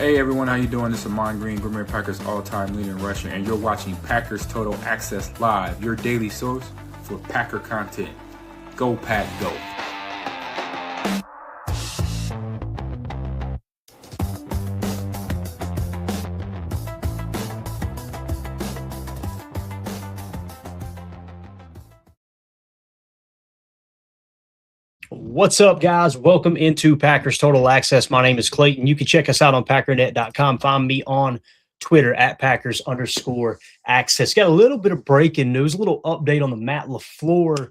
Hey everyone, how you doing? This is Amon Green, Green Bay Packers all-time leading rusher, and you're watching Packers Total Access Live, your daily source for Packer content. Go Pack, go! What's up, guys? Welcome into Packers Total Access. My name is Clayton. You can check us out on packernet.com. Find me on Twitter at Packers_access. Got a little bit of breaking news, a little update on the Matt LaFleur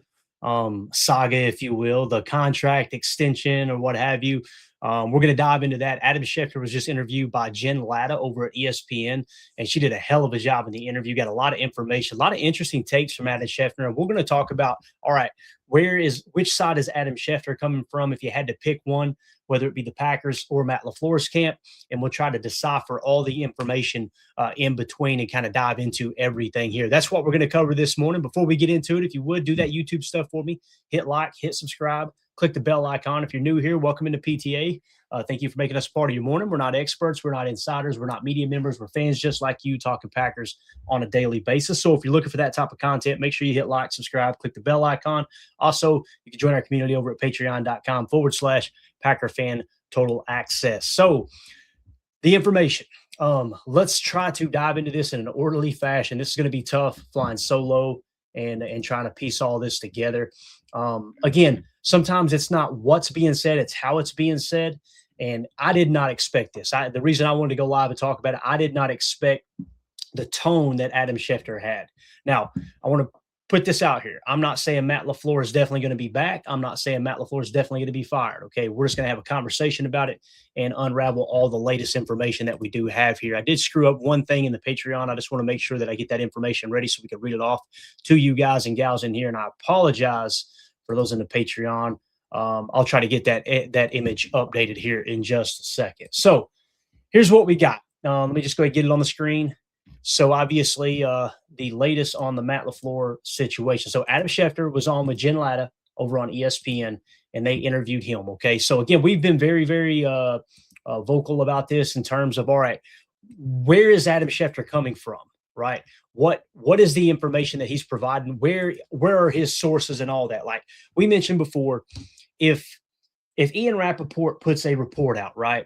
saga, if you will, the contract extension or what have you. We're going to dive into that. Adam Schefter was just interviewed by Jen Latta over at ESPN, and she did a hell of a job in the interview. Got a lot of information, a lot of interesting takes from Adam Schefter. And we're going to talk about, all right, which side is Adam Schefter coming from if you had to pick one, whether it be the Packers or Matt LaFleur's camp, and we'll try to decipher all the information in between and kind of dive into everything here. That's what we're going to cover this morning. Before we get into it, if you would, do that YouTube stuff for me. Hit like, hit subscribe, click the bell icon. If you're new here, welcome into PTA. Thank you for making us a part of your morning. We're not experts. We're not insiders. We're not media members. We're fans just like you talking Packers on a daily basis. So if you're looking for that type of content, make sure you hit like, subscribe, click the bell icon. Also, you can join our community over at patreon.com/Packer Fan Total Access. So the information, let's try to dive into this in an orderly fashion. This is going to be tough flying solo and trying to piece all this together. Again, sometimes it's not what's being said, it's how it's being said. And I did not expect this. The reason I wanted to go live and talk about it, I did not expect the tone that Adam Schefter had. Now, I want to put this out here. I'm not saying Matt LaFleur is definitely going to be back. I'm not saying Matt LaFleur is definitely going to be fired. Okay, we're just going to have a conversation about it and unravel all the latest information that we do have here. I did screw up one thing in the Patreon. I just want to make sure that I get that information ready so we can read it off to you guys and gals in here. And I apologize for those in the Patreon. I'll try to get that image updated here in just a second. So here's what we got. Let me just go ahead and get it on the screen. So obviously the latest on the Matt LaFleur situation. So Adam Schefter was on with Jen Latta over on ESPN, and they interviewed him. Okay. So again, we've been very, very vocal about this in terms of, all right, where is Adam Schefter coming from? Right. What is the information that he's providing? Where are his sources and all that? Like we mentioned before, if Ian Rappaport puts a report out, right,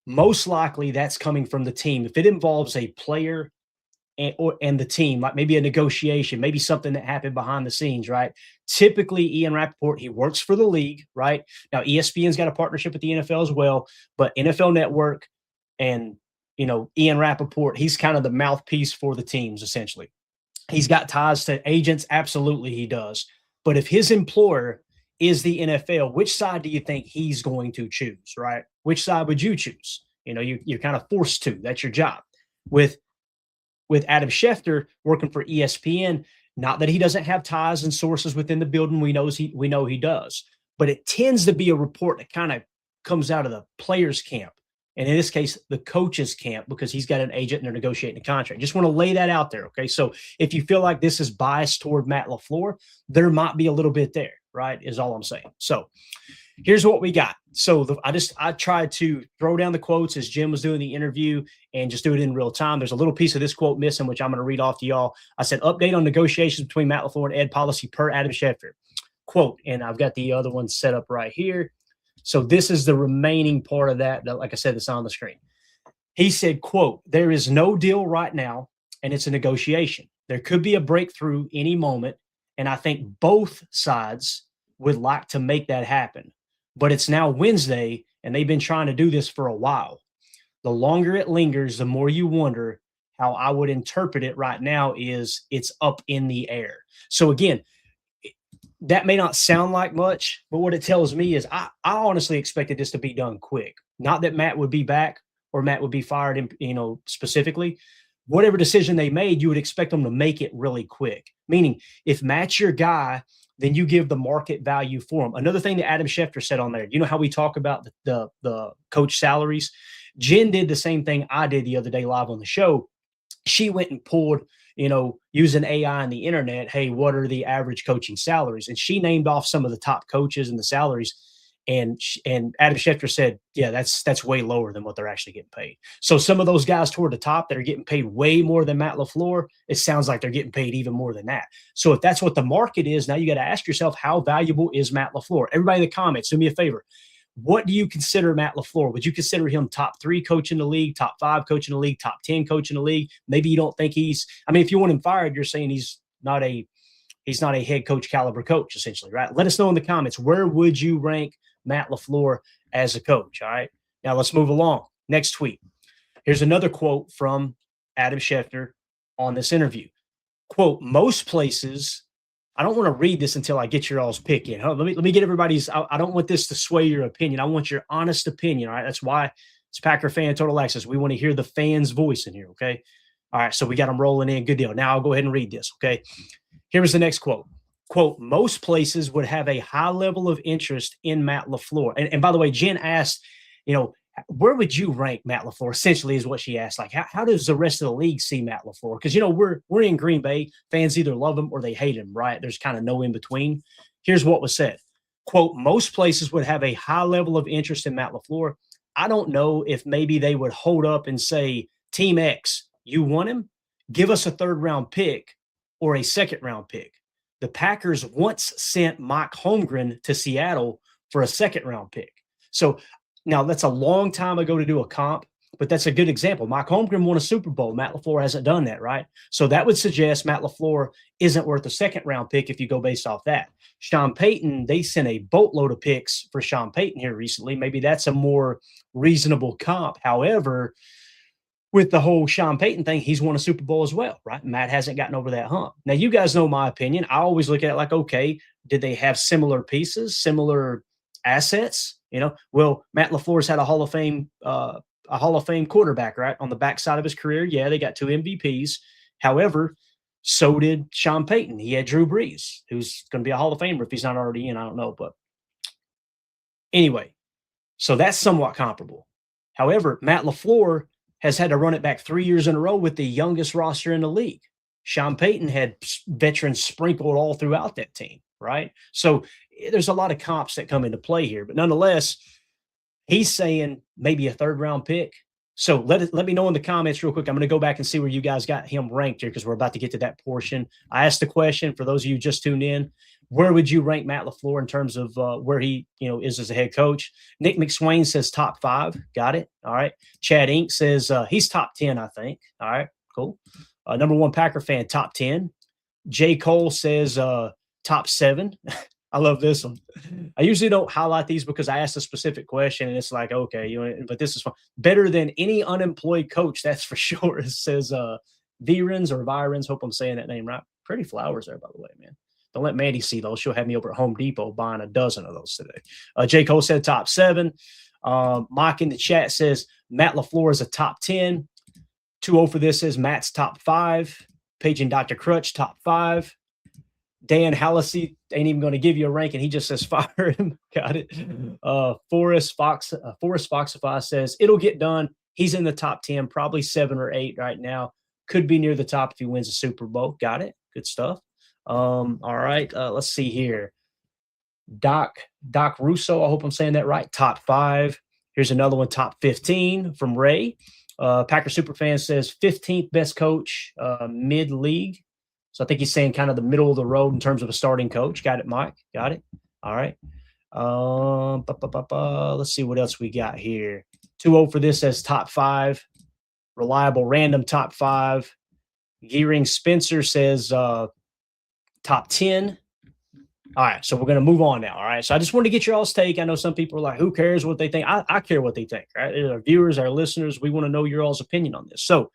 most likely that's coming from the team. If it involves a player and the team, like maybe a negotiation, maybe something that happened behind the scenes, right? Typically, Ian Rappaport, he works for the league, right? Now, ESPN's got a partnership with the NFL as well, but NFL Network and Ian Rappaport, he's kind of the mouthpiece for the teams, essentially. He's got ties to agents. Absolutely, he does. But if his employer is the NFL, which side do you think he's going to choose, right? Which side would you choose? You're kind of forced to. That's your job. With Adam Schefter working for ESPN, not that he doesn't have ties and sources within the building. We know he does. But it tends to be a report that kind of comes out of the players' camp. And in this case, the coach's camp, because he's got an agent and they're negotiating a contract. Just want to lay that out there, okay? So if you feel like this is biased toward Matt LaFleur, there might be a little bit there, right, is all I'm saying. So here's what we got. So I tried to throw down the quotes as Jim was doing the interview and just do it in real time. There's a little piece of this quote missing, which I'm going to read off to y'all. I said, update on negotiations between Matt LaFleur and Ed Policy per Adam Schefter. Quote, and I've got the other one set up right here. So this is the remaining part of that, like I said, that's on the screen. He said, quote, there is no deal right now, and it's a negotiation. There could be a breakthrough any moment, and I think both sides would like to make that happen. But it's now Wednesday, and they've been trying to do this for a while. The longer it lingers, the more you wonder. How I would interpret it right now is it's up in the air. So again, that may not sound like much, but what it tells me is I honestly expected this to be done quick. Not that Matt would be back or Matt would be fired, specifically. Whatever decision they made, you would expect them to make it really quick. Meaning, if Matt's your guy, then you give the market value for him. Another thing that Adam Schefter said on there, you know how we talk about the coach salaries? Jen did the same thing I did the other day live on the show. She went and pulled using AI and the internet, hey, what are the average coaching salaries? And she named off some of the top coaches and the salaries. And Adam Schefter said, yeah, that's way lower than what they're actually getting paid. So some of those guys toward the top that are getting paid way more than Matt LaFleur, it sounds like they're getting paid even more than that. So if that's what the market is, now you got to ask yourself, how valuable is Matt LaFleur? Everybody in the comments, do me a favor. What do you consider Matt LaFleur? Would you consider him top 3 coach in the league, top 5 coach in the league, top 10 coach in the league? Maybe you don't think if you want him fired, you're saying he's not a head coach caliber coach, essentially, right? Let us know in the comments, where would you rank Matt LaFleur as a coach? All right. Now let's move along. Next tweet. Here's another quote from Adam Schefter on this interview. Quote, most places, I don't want to read this until I get your all's pick in. Let me get everybody's. I don't want this to sway your opinion. I want your honest opinion. All right. That's why it's Packer Fan Total Access. We want to hear the fans' voice in here. Okay. All right. So we got them rolling in. Good deal. Now I'll go ahead and read this. Okay. Here's the next quote. Quote, most places would have a high level of interest in Matt LaFleur. And by the way, Jen asked, where would you rank Matt LaFleur? Essentially is what she asked. Like, how does the rest of the league see Matt LaFleur? Because, we're in Green Bay. Fans either love him or they hate him, right? There's kind of no in between. Here's what was said. Quote, most places would have a high level of interest in Matt LaFleur. I don't know if maybe they would hold up and say, Team X, you want him? Give us a 3rd round pick or a 2nd round pick. The Packers once sent Mike Holmgren to Seattle for a 2nd round pick. So now that's a long time ago to do a comp, but that's a good example. Mike Holmgren won a Super Bowl. Matt LaFleur hasn't done that, right? So that would suggest Matt LaFleur isn't worth a 2nd round pick if you go based off that. Sean Payton, they sent a boatload of picks for Sean Payton here recently. Maybe that's a more reasonable comp. However, with the whole Sean Payton thing, he's won a Super Bowl as well, right? Matt hasn't gotten over that hump. Now, you guys know my opinion. I always look at it like, okay, did they have similar pieces, similar assets? Well, Matt LaFleur's had a Hall of Fame quarterback, right, on the backside of his career. Yeah, they got 2 MVPs. However, so did Sean Payton. He had Drew Brees, who's going to be a Hall of Famer if he's not already in. I don't know, but anyway, so that's somewhat comparable. However, Matt LaFleur has had to run it back 3 years in a row with the youngest roster in the league. Sean Payton had veterans sprinkled all throughout that team, right? So there's a lot of comps that come into play here. But nonetheless, he's saying maybe a 3rd round pick. So let me know in the comments real quick. I'm going to go back and see where you guys got him ranked here because we're about to get to that portion. I asked the question for those of you who just tuned in. Where would you rank Matt LaFleur in terms of where he is as a head coach? Nick McSwain says top 5. Got it. All right. Chad Inc. says he's top 10, I think. All right. Cool. Number 1 Packer fan, top 10. J. Cole says top 7. I love this one. I usually don't highlight these because I asked a specific question and it's like, okay, but this is fun. Better than any unemployed coach, that's for sure. It says Virens or Virens. Hope I'm saying that name right. Pretty flowers there, by the way, man. Don't let Mandy see those. She'll have me over at Home Depot buying a dozen of those today. J. Cole said top 7. Mike in the chat says Matt LaFleur is a top 10. 2-0 for this says Matt's top 5. Paging Dr. Crutch, top 5. Dan Hallisey ain't even going to give you a ranking. He just says fire him. Got it. Forrest Foxify says it'll get done. He's in the top 10, probably 7 or 8 right now. Could be near the top if he wins a Super Bowl. Got it. Good stuff. All right. Let's see here. Doc Russo. I hope I'm saying that right. Top 5. Here's another one. Top 15 from Ray. Packer Superfan says 15th best coach mid-league. So I think he's saying kind of the middle of the road in terms of a starting coach. Got it, Mike? Got it? All right. Let's see what else we got here. 2-0 for this says top 5. Reliable random top 5. Gearing Spencer says top 10. All right, so we're going to move on now, all right? So I just wanted to get your all's take. I know some people are like, who cares what they think? I care what they think, right? Our viewers, our listeners, we want to know your all's opinion on this. So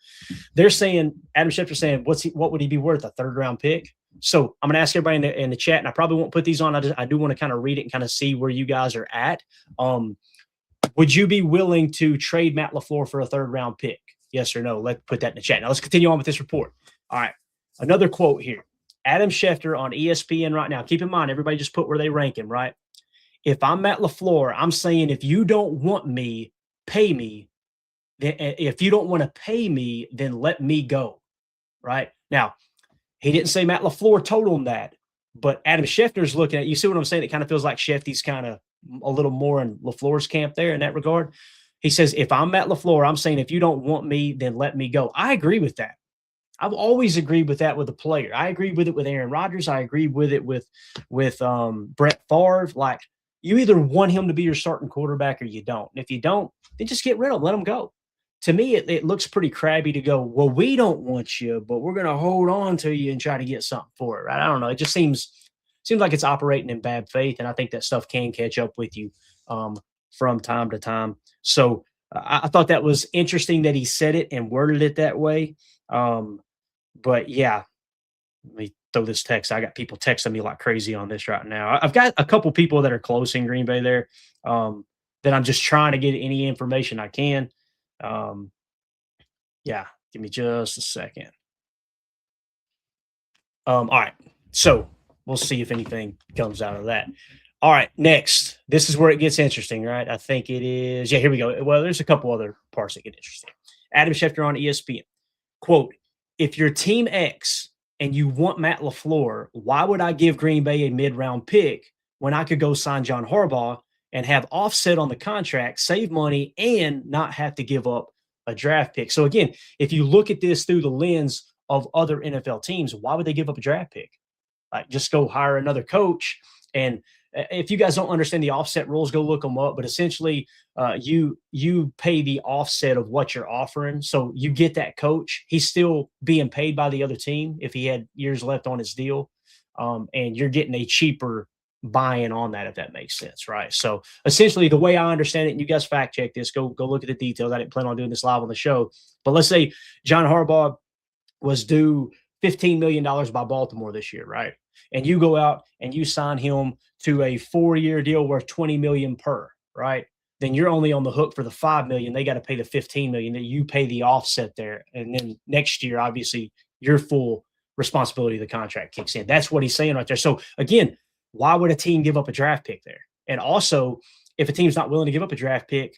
they're saying, Adam Schefter saying, what would he be worth, a 3rd-round pick? So I'm going to ask everybody in the chat, and I probably won't put these on. I do want to kind of read it and kind of see where you guys are at. Would you be willing to trade Matt LaFleur for a 3rd-round pick? Yes or no? Let's put that in the chat. Now let's continue on with this report. All right, another quote here. Adam Schefter on ESPN right now. Keep in mind, everybody just put where they rank him, right? If I'm Matt LaFleur, I'm saying if you don't want me, pay me. If you don't want to pay me, then let me go, right? Now, he didn't say Matt LaFleur told him that, but Adam Schefter's looking at, you see what I'm saying? It kind of feels like Schefty's kind of a little more in LaFleur's camp there in that regard. He says, if I'm Matt LaFleur, I'm saying if you don't want me, then let me go. I agree with that. I've always agreed with that with a player. I agree with it with Aaron Rodgers. I agree with it with Brett Favre. Like, you either want him to be your starting quarterback or you don't. And if you don't, then just get rid of him. Let him go. To me, it looks pretty crabby to go, well, we don't want you, but we're going to hold on to you and try to get something for it, right? I don't know. It just seems like it's operating in bad faith, and I think that stuff can catch up with you from time to time. So I thought that was interesting that he said it and worded it that way. But yeah, let me throw this text. I got people texting me like crazy on this right now. I've got a couple people that are close in Green Bay there that I'm just trying to get any information I can. Yeah, give me just a second. All right. So we'll see if anything comes out of that. All right, next. This is where it gets interesting, right? I think it is. Yeah, here we go. Well, there's a couple other parts that get interesting. Adam Schefter on ESPN. Quote, if you're Team X and you want Matt LaFleur, why would I give Green Bay a mid-round pick when I could go sign John Harbaugh and have offset on the contract, save money, and not have to give up a draft pick? So again, if you look at this through the lens of other NFL teams, why would they give up a draft pick? Like, just go hire another coach. And if you guys don't understand the offset rules, go look them up. But essentially, you pay the offset of what you're offering. So you get that coach. He's still being paid by the other team if he had years left on his deal. And you're getting a cheaper buy-in on that, if that makes sense, right? So essentially, the way I understand it, and you guys fact check this, go look at the details. I didn't plan on doing this live on the show. But let's say John Harbaugh was due $15 million by Baltimore this year, right? And you go out and you sign him to a 4-year deal worth $20 million per, right? Then you're only on the hook for the $5 million. They got to pay the $15 million that you pay the offset there. And then next year, obviously, your full responsibility of the contract kicks in. That's what he's saying right there. So again, why would a team give up a draft pick there? And also, if a team's not willing to give up a draft pick,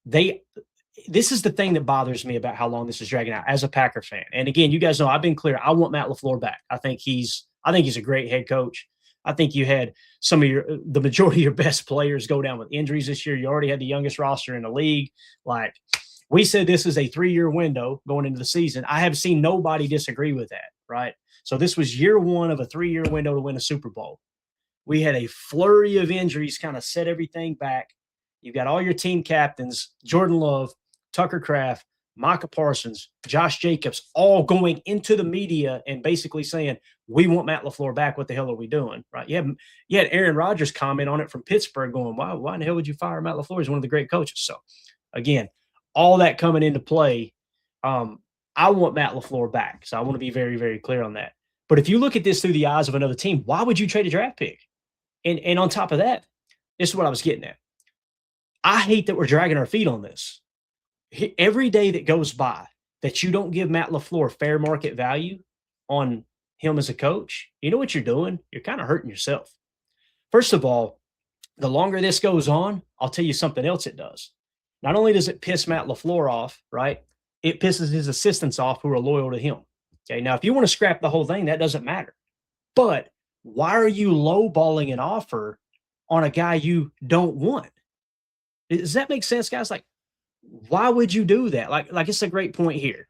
this is the thing that bothers me about how long this is dragging out as a Packer fan. And again, you guys know I've been clear. I want Matt LaFleur back. I think he's a great head coach. I think you had the majority of your best players go down with injuries this year. You already had the youngest roster in the league. Like, we said, this is a 3-year window going into the season. I have seen nobody disagree with that, right? So this was year 1 of a 3-year window to win a Super Bowl. We had a flurry of injuries kind of set everything back. You've got all your team captains, Jordan Love, Tucker Kraft, Micah Parsons, Josh Jacobs, all going into the media and basically saying, we want Matt LaFleur back. What the hell are we doing? Right? You had Aaron Rodgers comment on it from Pittsburgh going, why in the hell would you fire Matt LaFleur? He's one of the great coaches. So again, all that coming into play. I want Matt LaFleur back. So I want to be very, very clear on that. But if you look at this through the eyes of another team, why would you trade a draft pick? And on top of that, this is what I was getting at. I hate that we're dragging our feet on this. Every day that goes by that you don't give Matt LaFleur fair market value on him as a coach, you know what you're doing? You're kind of hurting yourself. First of all, the longer this goes on, I'll tell you something else it does. Not only does it piss Matt LaFleur off, right? It pisses his assistants off who are loyal to him. Okay, now if you want to scrap the whole thing, that doesn't matter. But why are you lowballing an offer on a guy you don't want? Does that make sense, guys? Like, why would you do that? Like it's a great point here.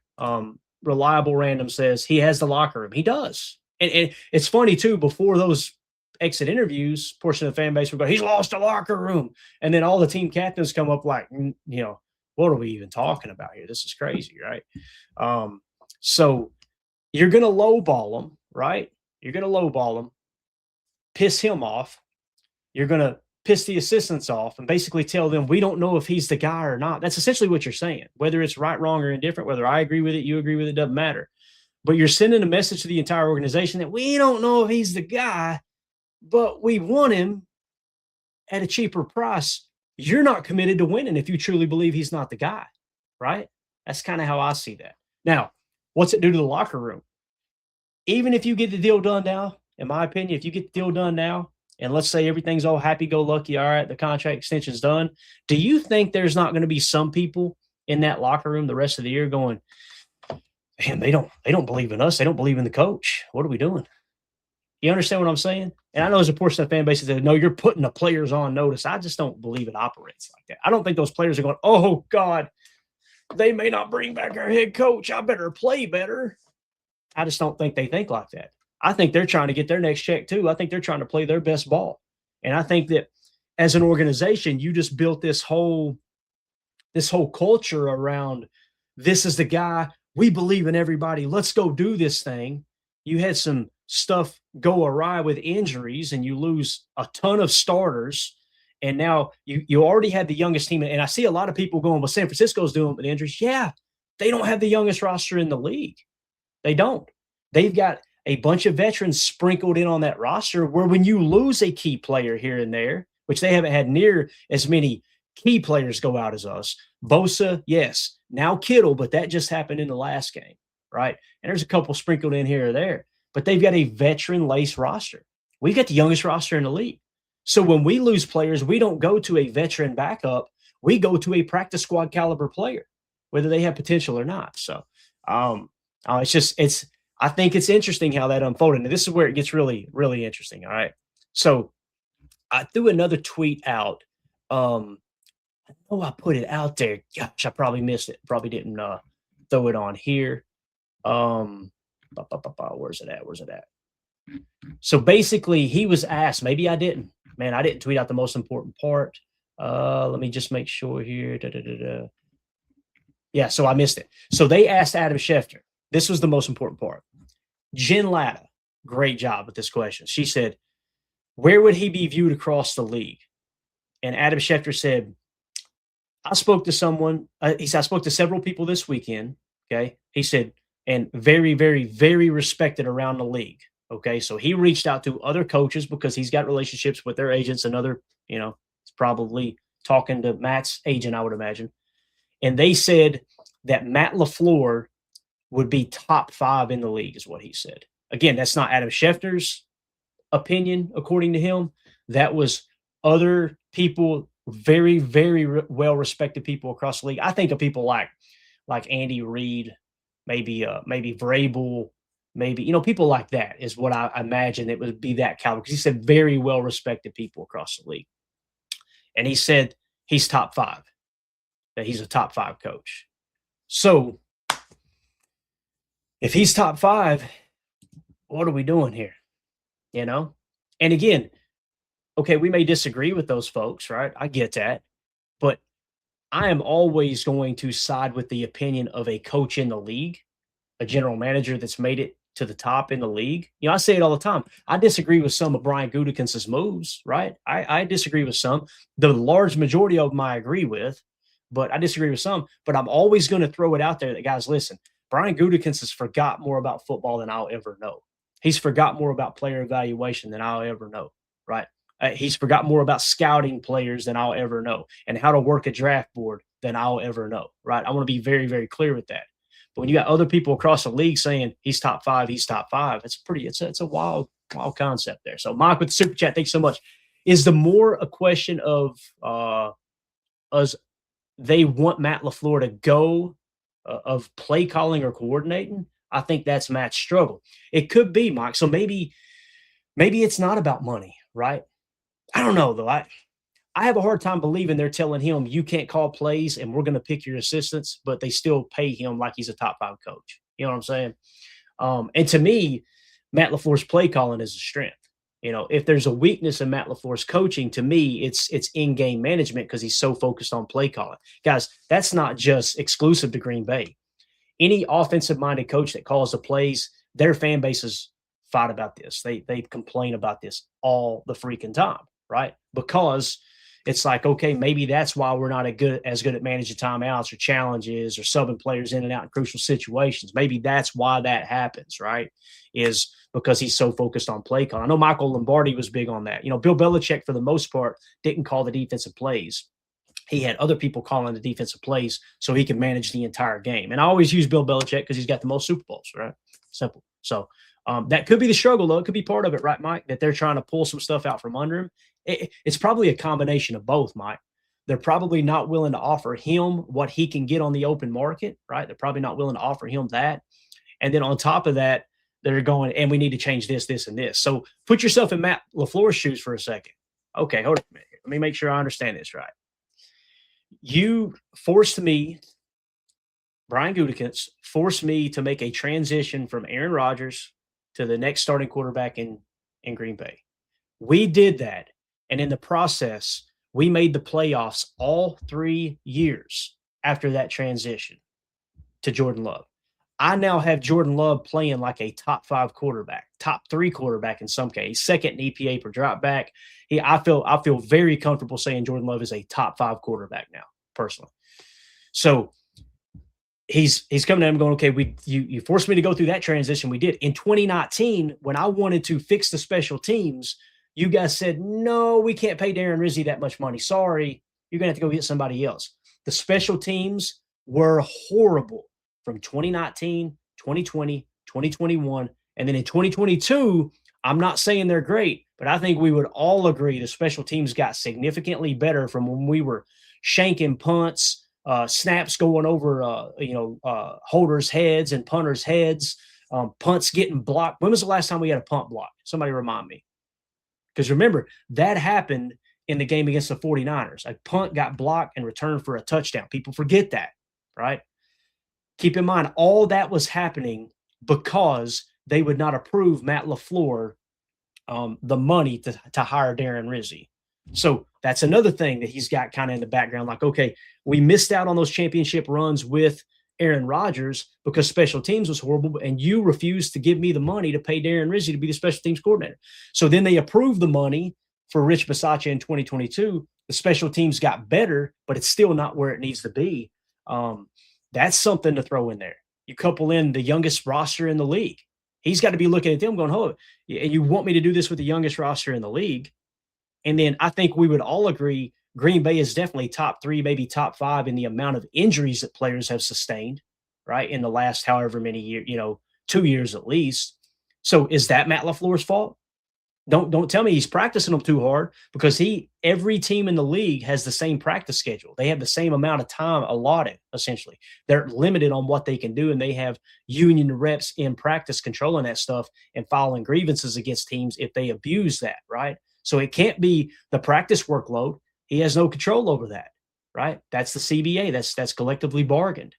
Reliable Random says he has the locker room. He does. And it's funny, too, before those exit interviews, portion of the fan base would go, he's lost the locker room. And then all the team captains come up like, what are we even talking about here? This is crazy, right? So you're going to lowball him, right? You're going to lowball him, piss him off. You're going to piss the assistants off and basically tell them we don't know if he's the guy or not. That's essentially what you're saying. Whether it's right, wrong, or indifferent, whether I agree with it, you agree with it, doesn't matter. But you're sending a message to the entire organization that we don't know if he's the guy, but we want him at a cheaper price. You're not committed to winning if you truly believe he's not the guy, right? That's kind of how I see that. Now, what's it do to the locker room? Even if you get the deal done now, in my opinion, if you get the deal done now, and let's say everything's all happy-go-lucky, all right, the contract extension's done, do you think there's not going to be some people in that locker room the rest of the year going, man, they don't believe in us. They don't believe in the coach. What are we doing? You understand what I'm saying? And I know there's a portion of the fan base that says, no, you're putting the players on notice. I just don't believe it operates like that. I don't think those players are going, oh, God, they may not bring back our head coach. I better play better. I just don't think they think like that. I think they're trying to get their next check too. I think they're trying to play their best ball. And I think that as an organization, you just built this whole culture around this is the guy. We believe in everybody. Let's go do this thing. You had some stuff go awry with injuries and you lose a ton of starters. And now you already had the youngest team. And I see a lot of people going, well, San Francisco's doing with injuries. Yeah, they don't have the youngest roster in the league. They don't. They've got a bunch of veterans sprinkled in on that roster where when you lose a key player here and there, which they haven't had near as many key players go out as us. Bosa, yes. Now Kittle, but that just happened in the last game, right? And there's a couple sprinkled in here or there. But they've got a veteran-laced roster. We've got the youngest roster in the league. So when we lose players, we don't go to a veteran backup. We go to a practice squad caliber player, whether they have potential or not. So I think it's interesting how that unfolded. And this is where it gets really, really interesting. All right. So I threw another tweet out. I know I put it out there. Gosh, I probably missed it. Probably didn't throw it on here. Where's it at? So basically, he was asked, maybe I didn't. Man, I didn't tweet out the most important part. Let me just make sure here. Yeah, so I missed it. So they asked Adam Schefter. This was the most important part. Jen Latta, great job with this question. She said, where would he be viewed across the league? And Adam Schefter said, I spoke to someone. He said, I spoke to several people this weekend. Okay. He said, and very, very, very respected around the league. Okay. So he reached out to other coaches because he's got relationships with their agents and other, he's probably talking to Matt's agent, I would imagine. And they said that Matt LaFleur would be top 5 in the league is what he said. Again, that's not Adam Schefter's opinion, according to him. That was other people, very, very well-respected people across the league. I think of people like Andy Reid, maybe Vrabel, maybe, people like that is what I imagine it would be that caliber. Because he said very well-respected people across the league. And he said he's top 5, that he's a top 5 coach. So if he's top 5, what are we doing here? And again, okay, we may disagree with those folks, right? I get that. But I am always going to side with the opinion of a coach in the league, a general manager that's made it to the top in the league. I say it all the time. I disagree with some of Brian Gutekunst's moves, right? I disagree with some. The large majority of them I agree with, but I disagree with some. But I'm always going to throw it out there that, guys, listen, Brian Gutekunst has forgot more about football than I'll ever know. He's forgot more about player evaluation than I'll ever know, right? He's forgot more about scouting players than I'll ever know and how to work a draft board than I'll ever know, right? I want to be very, very clear with that. But when you got other people across the league saying he's top 5, it's a wild concept there. So Mike with the super chat, thanks so much. Is the more a question of us, they want Matt LaFleur to go of play calling or coordinating? I think that's Matt's struggle. It could be, Mike. So maybe it's not about money, right? I don't know, though. I have a hard time believing they're telling him you can't call plays and we're going to pick your assistants, but they still pay him like he's a top 5 coach. You know what I'm saying? And to me, Matt LaFleur's play calling is a strength. If there's a weakness in Matt LaFleur's coaching, to me, it's in-game management because he's so focused on play calling. Guys, that's not just exclusive to Green Bay. Any offensive-minded coach that calls the plays, their fan bases fight about this. They complain about this all the freaking time, right? Because it's like, okay, maybe that's why we're not as good at managing timeouts or challenges or subbing players in and out in crucial situations. Maybe that's why that happens, right? Is because he's so focused on play call. I know Michael Lombardi was big on that. Bill Belichick, for the most part, didn't call the defensive plays. He had other people calling the defensive plays so he could manage the entire game. And I always use Bill Belichick because he's got the most Super Bowls, right? Simple. So that could be the struggle, though. It could be part of it, right, Mike, that they're trying to pull some stuff out from under him. It's probably a combination of both, Mike. They're probably not willing to offer him what he can get on the open market, right? They're probably not willing to offer him that. And then on top of that, that are going, and we need to change this, this, and this. So put yourself in Matt LaFleur's shoes for a second. Okay, hold on a minute. Let me make sure I understand this right. You forced me, Brian Gutekunst, forced me to make a transition from Aaron Rodgers to the next starting quarterback in Green Bay. We did that. And in the process, we made the playoffs all 3 years after that transition to Jordan Love. I now have Jordan Love playing like a top 5 quarterback, top 3 quarterback in some case, second in EPA per drop back. I feel very comfortable saying Jordan Love is a top 5 quarterback now, personally. So he's coming to him going, okay, you forced me to go through that transition. We did. In 2019, when I wanted to fix the special teams, you guys said, no, we can't pay Darren Rizzi that much money. Sorry, you're going to have to go get somebody else. The special teams were horrible from 2019, 2020, 2021. And then in 2022, I'm not saying they're great, but I think we would all agree the special teams got significantly better from when we were shanking punts, snaps going over, holders' heads and punters' heads, punts getting blocked. When was the last time we had a punt block? Somebody remind me. Because remember, that happened in the game against the 49ers. A punt got blocked and returned for a touchdown. People forget that, right? Keep in mind, all that was happening because they would not approve Matt LaFleur the money to hire Darren Rizzi. So that's another thing that he's got kind of in the background. Like, okay, we missed out on those championship runs with Aaron Rodgers because special teams was horrible, and you refused to give me the money to pay Darren Rizzi to be the special teams coordinator. So then they approved the money for Rich Bisaccia in 2022. The special teams got better, but it's still not where it needs to be. That's something to throw in there. You couple in the youngest roster in the league. He's got to be looking at them going, oh, and you want me to do this with the youngest roster in the league? And then I think we would all agree Green Bay is definitely top 3, maybe top 5 in the amount of injuries that players have sustained, right, in the last however many years, 2 years at least. So is that Matt LaFleur's fault? Don't tell me he's practicing them too hard, because every team in the league has the same practice schedule. They have the same amount of time allotted, essentially. They're limited on what they can do, and they have union reps in practice controlling that stuff and filing grievances against teams if they abuse that, right? So it can't be the practice workload. He has no control over that, right? That's the CBA. That's collectively bargained.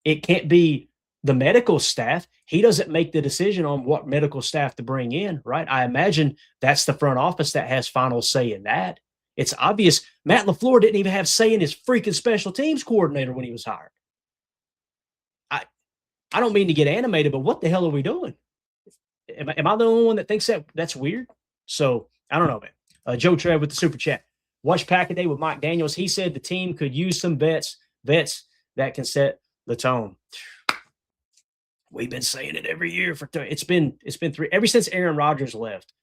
It can't be the medical staff. He doesn't make the decision on what medical staff to bring in, right? I imagine that's the front office that has final say in that. It's obvious Matt LaFleur didn't even have say in his freaking special teams coordinator when he was hired. I don't mean to get animated, but what the hell are we doing? Am I the only one that thinks that's weird? So I don't know, man. Joe Trev with the super chat. Watch Pack a Day with Mike Daniels. He said the team could use some vets that can set the tone. We've been saying it every year it's been 3 ever since Aaron Rodgers left.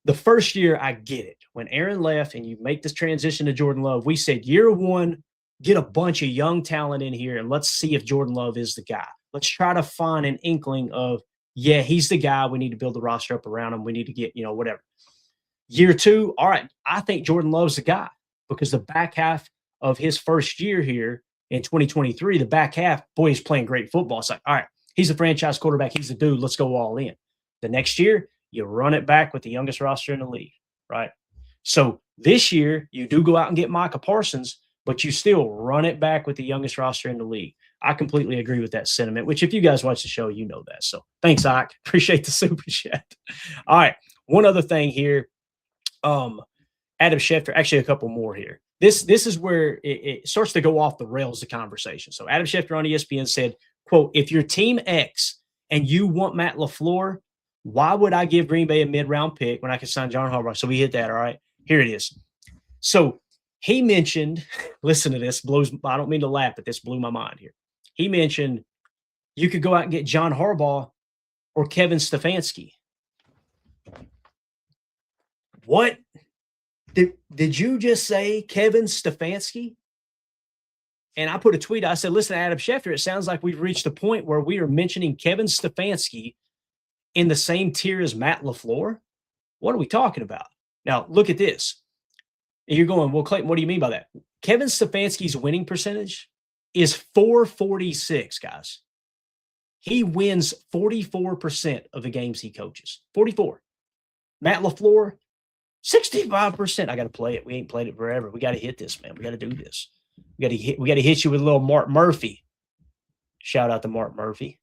The first year, I get it. When Aaron left and you make this transition to Jordan Love, we said year 1, get a bunch of young talent in here and let's see if Jordan Love is the guy. Let's try to find an inkling of, yeah, he's the guy. We need to build the roster up around him. We need to get, whatever. Year 2, all right, I think Jordan Love's the guy, because the back half of his first year here in 2023, the back half, boy, he's playing great football. It's like, all right, he's a franchise quarterback. He's the dude. Let's go all in. The next year, you run it back with the youngest roster in the league, right? So this year, you do go out and get Micah Parsons, but you still run it back with the youngest roster in the league. I completely agree with that sentiment, which if you guys watch the show, you know that. So thanks, Ike. Appreciate the super chat. All right, one other thing here. Adam Schefter, actually a couple more here. This is where it starts to go off the rails, the conversation. So Adam Schefter on ESPN said, quote, if you're Team X and you want Matt LaFleur, why would I give Green Bay a mid-round pick when I can sign John Harbaugh? So we hit that, all right? Here it is. So he mentioned, listen to this, I don't mean to laugh, but this blew my mind here. He mentioned you could go out and get John Harbaugh or Kevin Stefanski. What? Did you just say Kevin Stefanski? And I put a tweet. I said, listen, Adam Schefter, it sounds like we've reached a point where we are mentioning Kevin Stefanski in the same tier as Matt LaFleur. What are we talking about? Now, look at this. And you're going, well, Clayton, what do you mean by that? Kevin Stefanski's winning percentage is .446, guys. He wins 44% of the games he coaches. 44. Matt LaFleur, 65%. I got to play it. We ain't played it forever. We got to hit this, man. We got to do this. We got to hit you with a little Mark Murphy. Shout out to Mark Murphy,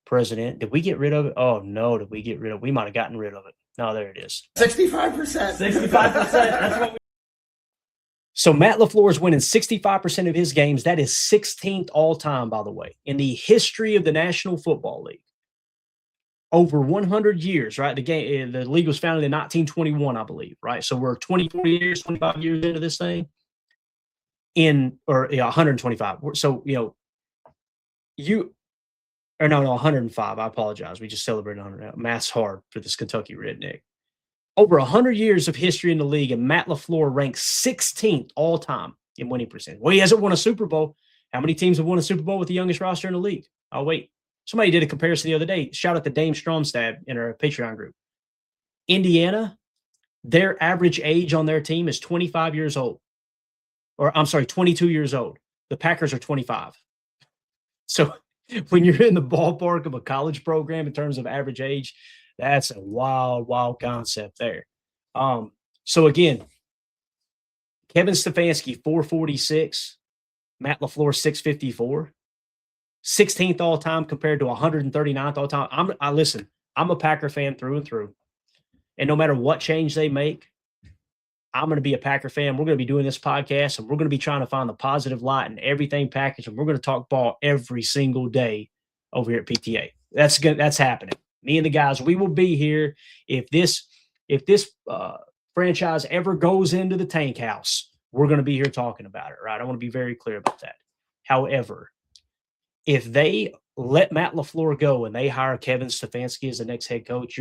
president. Did we get rid of it? Oh, no. Did we get rid of it? We might have gotten rid of it. No, there it is. 65%. 65%. That's what we. So Matt LaFleur is winning 65% of his games. That is 16th all time, by the way, in the history of the National Football League. Over 100 years, right? The league was founded in 1921, I believe, right? So we're 24 years, 25 years into this thing. 125. So, 105. I apologize. We just celebrated 100. Math's hard for this Kentucky redneck. Over 100 years of history in the league, and Matt LaFleur ranks 16th all time in winning percentage. Well, he hasn't won a Super Bowl. How many teams have won a Super Bowl with the youngest roster in the league? Oh, wait. Somebody did a comparison the other day. Shout out to Dame Stromstad in our Patreon group. Indiana, their average age on their team is 25 years old. 22 years old. The Packers are 25. So when you're in the ballpark of a college program in terms of average age, that's a wild, wild concept there. So again, Kevin Stefanski, 446, Matt LaFleur, 654, 16th all time compared to 139th all time. I'm a Packer fan through and through. And no matter what change they make, I'm going to be a Packer fan. We're going to be doing this podcast, and we're going to be trying to find the positive light in everything Packers, and we're going to talk ball every single day over here at PTA. That's happening. Me and the guys, we will be here if this franchise ever goes into the tank house. We're going to be here talking about it, right? I want to be very clear about that. However, if they let Matt LaFleur go and they hire Kevin Stefanski as the next head coach,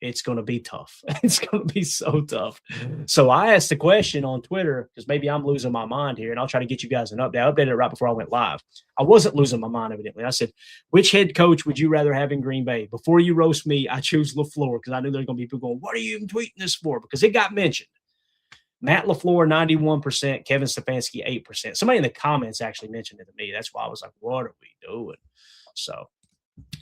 it's going to be tough. It's going to be so tough. So I asked the question on Twitter, because maybe I'm losing my mind here, and I'll try to get you guys an update. I updated it right before I went live. I wasn't losing my mind, evidently. I said, which head coach would you rather have in Green Bay? Before you roast me, I choose LaFleur, because I knew there's going to be people going, what are you even tweeting this for? Because it got mentioned. Matt LaFleur, 91%, Kevin Stefanski, 8%. Somebody in the comments actually mentioned it to me. That's why I was like, what are we doing? So,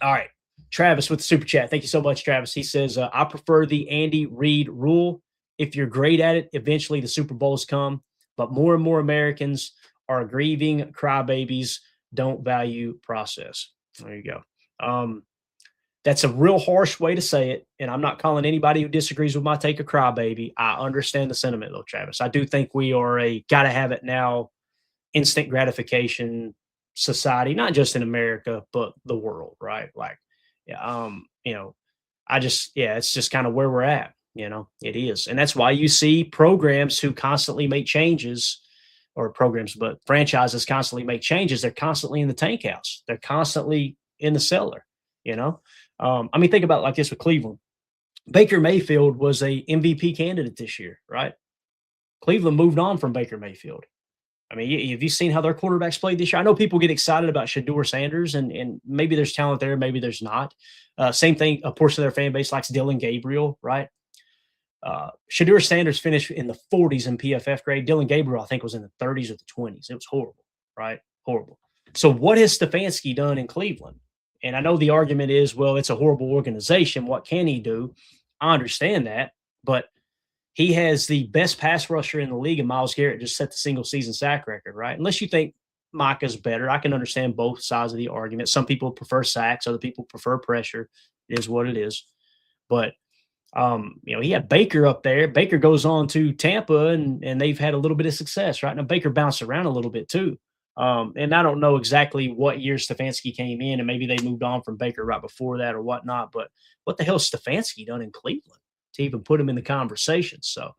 all right. Travis with the super chat. Thank you so much, Travis. He says, I prefer the Andy Reid rule. If you're great at it, eventually the Super Bowls come. But more and more Americans are grieving crybabies, don't value process. There you go. That's a real harsh way to say it. And I'm not calling anybody who disagrees with my take a crybaby. I understand the sentiment, though, Travis. I do think we are a gotta have it now, instant gratification society, not just in America, but the world, right? Like, it's just kind of where we're at, it is. And that's why you see programs who constantly make changes, or programs, but franchises constantly make changes. They're constantly in the tank house. They're constantly in the cellar, think about it like this with Cleveland. Baker Mayfield was a MVP candidate this year, right? Cleveland moved on from Baker Mayfield. Have you seen how their quarterbacks played this year? I know people get excited about Shedeur Sanders, and maybe there's talent there, maybe there's not. Same thing, a portion of their fan base likes Dylan Gabriel, right? Shedeur Sanders finished in the 40s in PFF grade. Dylan Gabriel, I think, was in the 30s or the 20s. It was horrible, right? Horrible. So what has Stefanski done in Cleveland? And I know the argument is, well, it's a horrible organization. What can he do? I understand that, but he has the best pass rusher in the league, and Myles Garrett just set the single-season sack record, right? Unless you think Micah's better. I can understand both sides of the argument. Some people prefer sacks. Other people prefer pressure. It is what it is. But, he had Baker up there. Baker goes on to Tampa, and they've had a little bit of success, right? Now, Baker bounced around a little bit too. And I don't know exactly what year Stefanski came in, and maybe they moved on from Baker right before that or whatnot. But what the hell has Stefanski done in Cleveland to even put him in the conversation? So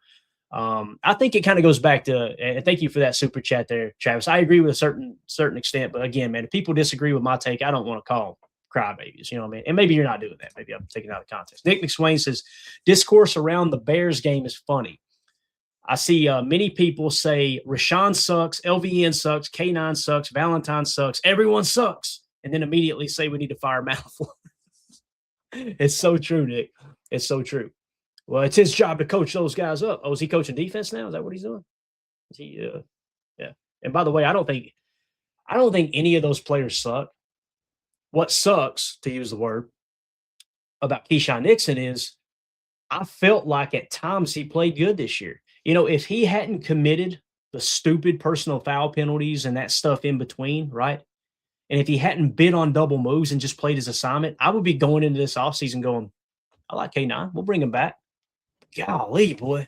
I think it kind of goes back to, and thank you for that super chat there, Travis. I agree with a certain extent, but again, man, if people disagree with my take, I don't want to call crybabies, you know what I mean? And maybe you're not doing that. Maybe I'm taking it out of context. Nick McSwain says, discourse around the Bears game is funny. I see many people say Rashawn sucks, LVN sucks, K9 sucks, Valentine sucks, everyone sucks, and then immediately say we need to fire Matt LaFleur. It's so true, Nick. It's so true. Well, it's his job to coach those guys up. Oh, is he coaching defense now? Is that what he's doing? Is he? Yeah. And by the way, I don't think any of those players suck. What sucks, to use the word, about Keyshawn Nixon is I felt like at times he played good this year. If he hadn't committed the stupid personal foul penalties and that stuff in between, right? And if he hadn't bid on double moves and just played his assignment, I would be going into this offseason going, I like K9. We'll bring him back. Golly, boy.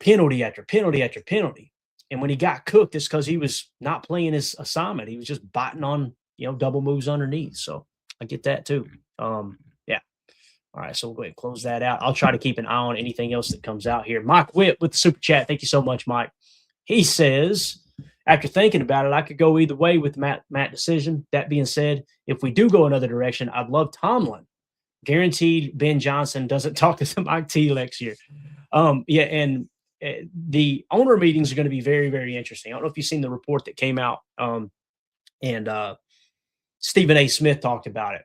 Penalty after penalty after penalty. And when he got cooked, it's because he was not playing his assignment. He was just biting on, double moves underneath. So I get that too. Yeah. All right. So we'll go ahead and close that out. I'll try to keep an eye on anything else that comes out here. Mike Whip with the super chat. Thank you so much, Mike. He says, after thinking about it, I could go either way with Matt decision. That being said, if we do go another direction, I'd love Tomlin. Guaranteed Ben Johnson doesn't talk to Mike T next year. Yeah, and the owner meetings are going to be very, very interesting. I don't know if you've seen the report that came out, and Stephen A. Smith talked about it.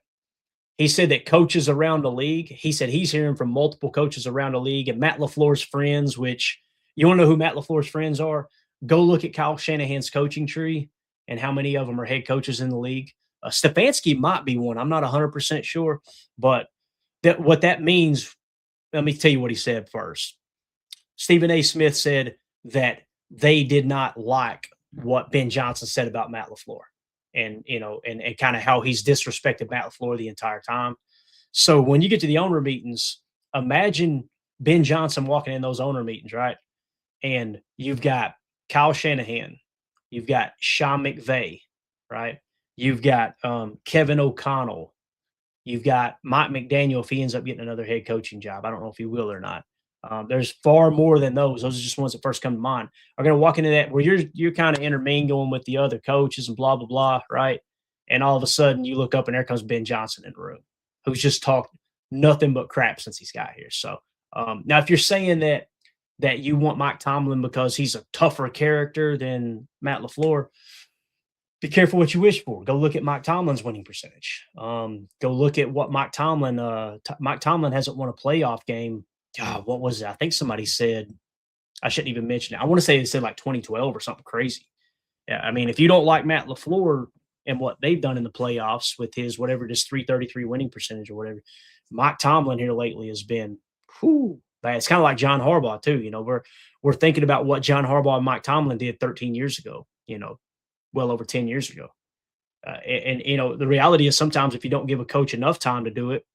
He said that coaches around the league, he said he's hearing from multiple coaches around the league and Matt LaFleur's friends, which you want to know who Matt LaFleur's friends are? Go look at Kyle Shanahan's coaching tree and how many of them are head coaches in the league. Stefanski might be one. I'm not 100% sure, but what that means, let me tell you what he said first. Stephen A. Smith said that they did not like what Ben Johnson said about Matt LaFleur and kind of how he's disrespected Matt LaFleur the entire time. So when you get to the owner meetings, imagine Ben Johnson walking in those owner meetings, right? And you've got Kyle Shanahan, you've got Sean McVay, right? You've got Kevin O'Connell. You've got Mike McDaniel if he ends up getting another head coaching job. I don't know if he will or not. There's far more than those. Those are just ones that first come to mind. Are going to walk into that where you're kind of intermingling with the other coaches and blah, blah, blah, right? And all of a sudden you look up and there comes Ben Johnson in the room, who's just talked nothing but crap since he's got here. So now if you're saying that you want Mike Tomlin because he's a tougher character than Matt LaFleur, be careful what you wish for. Go look at Mike Tomlin's winning percentage. Go look at what Mike Tomlin hasn't won a playoff game. God, what was it? I think somebody said, I shouldn't even mention it. I want to say they said like 2012 or something crazy. Yeah, I mean, if you don't like Matt LaFleur and what they've done in the playoffs with his whatever it is, 333 winning percentage or whatever, Mike Tomlin here lately has been bad. It's kind of like John Harbaugh too. We're thinking about what John Harbaugh and Mike Tomlin did 13 years ago. Well over 10 years ago. And the reality is sometimes if you don't give a coach enough time to do it,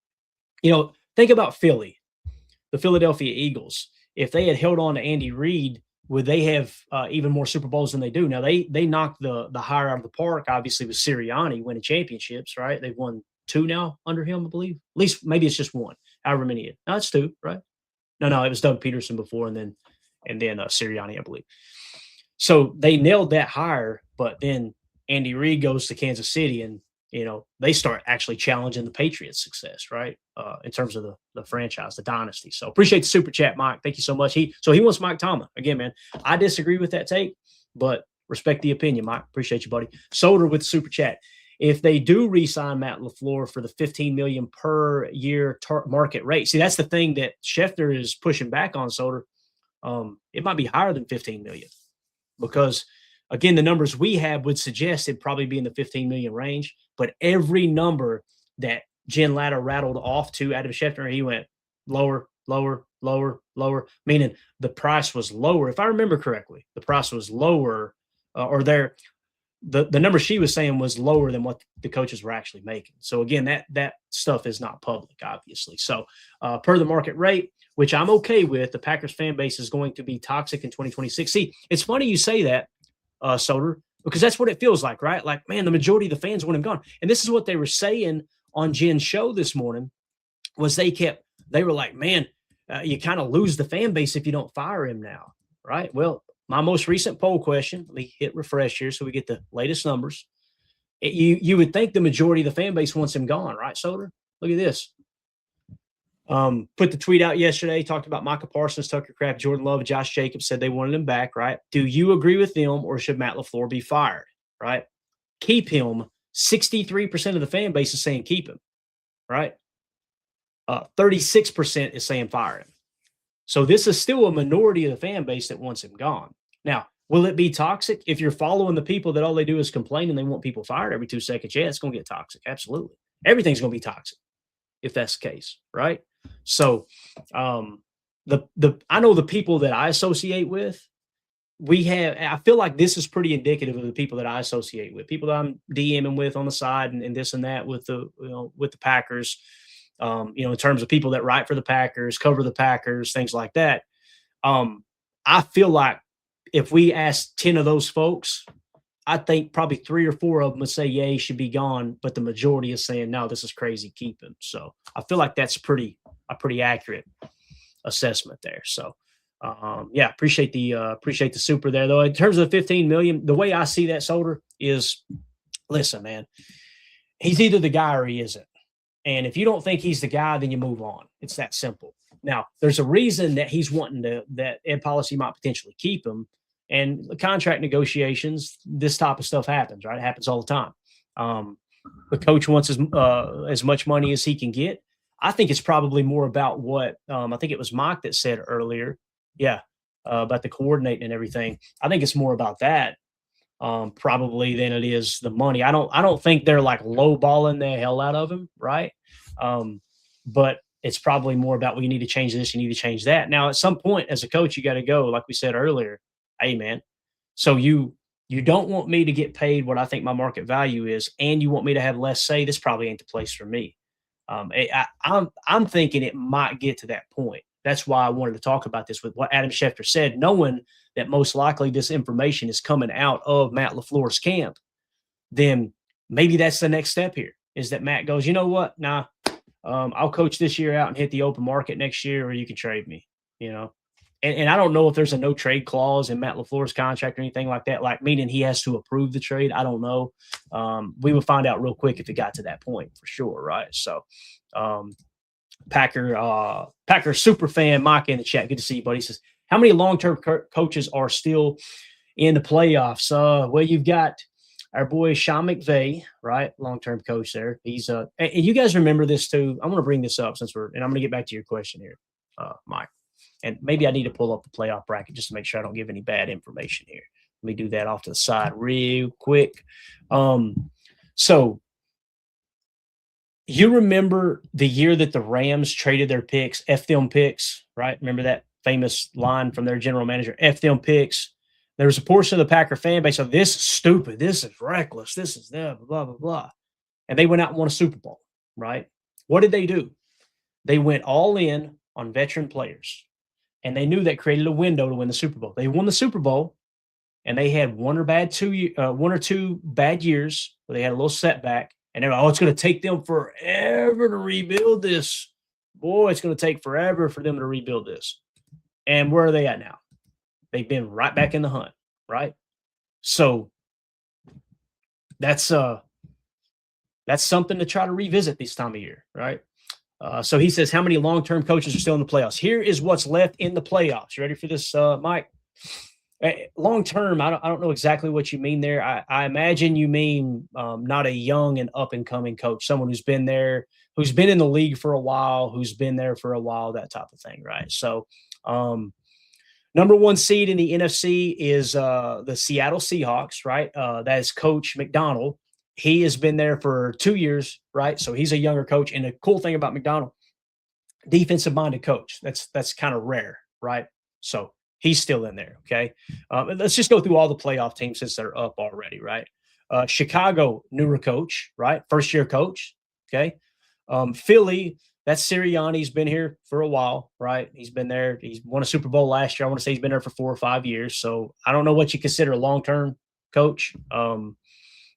think about Philly, the Philadelphia Eagles. If they had held on to Andy Reid, would they have even more Super Bowls than they do? Now, they knocked the hire out of the park, obviously, with Sirianni winning championships, right? They've won 2 now under him, I believe. At least maybe it's just 1, however many it. No, it's 2, right? No, it was Doug Peterson before and then Sirianni, I believe. So they nailed that hire, but then Andy Reid goes to Kansas City and, they start actually challenging the Patriots' success, right? In terms of the franchise, the dynasty. So appreciate the super chat, Mike. Thank you so much. He wants Mike Tomlin. Again, man, I disagree with that take, but respect the opinion, Mike. Appreciate you, buddy. Solder with the super chat. If they do re-sign Matt LaFleur for the $15 million per year market rate, see, that's the thing that Schefter is pushing back on, Solder. It might be higher than $15 million. Because, again, the numbers we have would suggest it'd probably be in the 15 million range. But every number that Jen Latta rattled off to Adam Schefter, he went lower, lower, lower, lower, meaning the price was lower. If I remember correctly, the price was lower the number she was saying was lower than what the coaches were actually making. So, again, that stuff is not public, obviously. So, per the market rate, which I'm okay with, the Packers fan base is going to be toxic in 2026. See, it's funny you say that, Soder, because that's what it feels like, right? Like, man, the majority of the fans want him gone. And this is what they were saying on Jen's show this morning was they were like, man, you kind of lose the fan base if you don't fire him now, right? Well, my most recent poll question, let me hit refresh here so we get the latest numbers. You would think the majority of the fan base wants him gone, right, Soder? Look at this. Put the tweet out yesterday, talked about Micah Parsons, Tucker Kraft, Jordan Love, Josh Jacobs, said they wanted him back, right? Do you agree with them or should Matt LaFleur be fired, right? Keep him. 63% of the fan base is saying keep him, right? 36% is saying fire him. So this is still a minority of the fan base that wants him gone. Now, Will it be toxic? If you're following the people that all they do is complain and they want people fired every 2 seconds, yeah, it's going to get toxic. Absolutely. Everything's going to be toxic if that's the case, right? So, I know the people that I associate with, I feel like this is pretty indicative of the people that I associate with, people that I'm DMing with on the side and this and that with with the Packers, in terms of people that write for the Packers, cover the Packers, things like that. I feel like if we ask 10 of those folks, I think probably 3 or 4 of them would say, yeah, he should be gone. But the majority is saying, no, this is crazy. Keep him. So I feel like that's a pretty accurate assessment there. So, appreciate the super there though. In terms of the 15 million, the way I see that, Solder, is, listen, man, he's either the guy or he isn't. And if you don't think he's the guy, then you move on. It's that simple. Now, there's a reason that he's wanting that Ed Policy might potentially keep him. And the contract negotiations, this type of stuff happens, right? It happens all the time. The coach wants as much money as he can get. I think it's probably more about what I think it was Mike that said earlier. Yeah, about the coordinating and everything. I think it's more about that probably than it is the money. I don't think they're like lowballing the hell out of him, right? But it's probably more about, well, you need to change this, you need to change that. Now, at some point as a coach, you got to go, like we said earlier, hey, man, so you don't want me to get paid what I think my market value is, and you want me to have less say, this probably ain't the place for me. I'm thinking it might get to that point. That's why I wanted to talk about this with what Adam Schefter said, knowing that most likely this information is coming out of Matt LaFleur's camp. Then maybe that's the next step here, is that Matt goes, you know what? Nah, I'll coach this year out and hit the open market next year, or you can trade me, And I don't know if there's a no trade clause in Matt LaFleur's contract or anything like that, like meaning he has to approve the trade. I don't know. We would find out real quick if it got to that point for sure, right? So, Packer super fan Mike in the chat. Good to see you, buddy. He says, how many long-term coaches are still in the playoffs? Well, you've got our boy Sean McVay, right? Long-term coach there. He's and you guys remember this too. I'm going to bring this up and I'm going to get back to your question here, Mike. And maybe I need to pull up the playoff bracket just to make sure I don't give any bad information here. Let me do that off to the side real quick. So you remember the year that the Rams traded their picks, F them picks, right? Remember that famous line from their general manager, F them picks. There was a portion of the Packer fan base of, this is stupid, this is reckless, this is blah, blah, blah, blah. And they went out and won a Super Bowl, right? What did they do? They went all in on veteran players. And they knew that created a window to win the Super Bowl. They won the Super Bowl, and they had one or two bad years where they had a little setback. And they're like, oh, it's going to take them forever to rebuild this. Boy, it's going to take forever for them to rebuild this. And where are they at now? They've been right back in the hunt, right? So that's something to try to revisit this time of year, right? So he says, how many long-term coaches are still in the playoffs? Here is what's left in the playoffs. You ready for this, Mike? Long-term, I don't know exactly what you mean there. I imagine you mean not a young and up-and-coming coach, someone who's been there, who's been in the league for a while, who's been there for a while, that type of thing, right? So number one seed in the NFC is the Seattle Seahawks, right? That is Coach McDonald. He has been there for 2 years, right? So he's a younger coach. And the cool thing about McDonald, defensive-minded coach. That's kind of rare, right? So he's still in there, okay? Let's just go through all the playoff teams since they're up already, right? Chicago, newer coach, right? First-year coach, okay? Philly, that's Sirianni. He's been here for a while, right? He's been there. He's won a Super Bowl last year. I want to say he's been there for 4 or 5 years. So I don't know what you consider a long-term coach,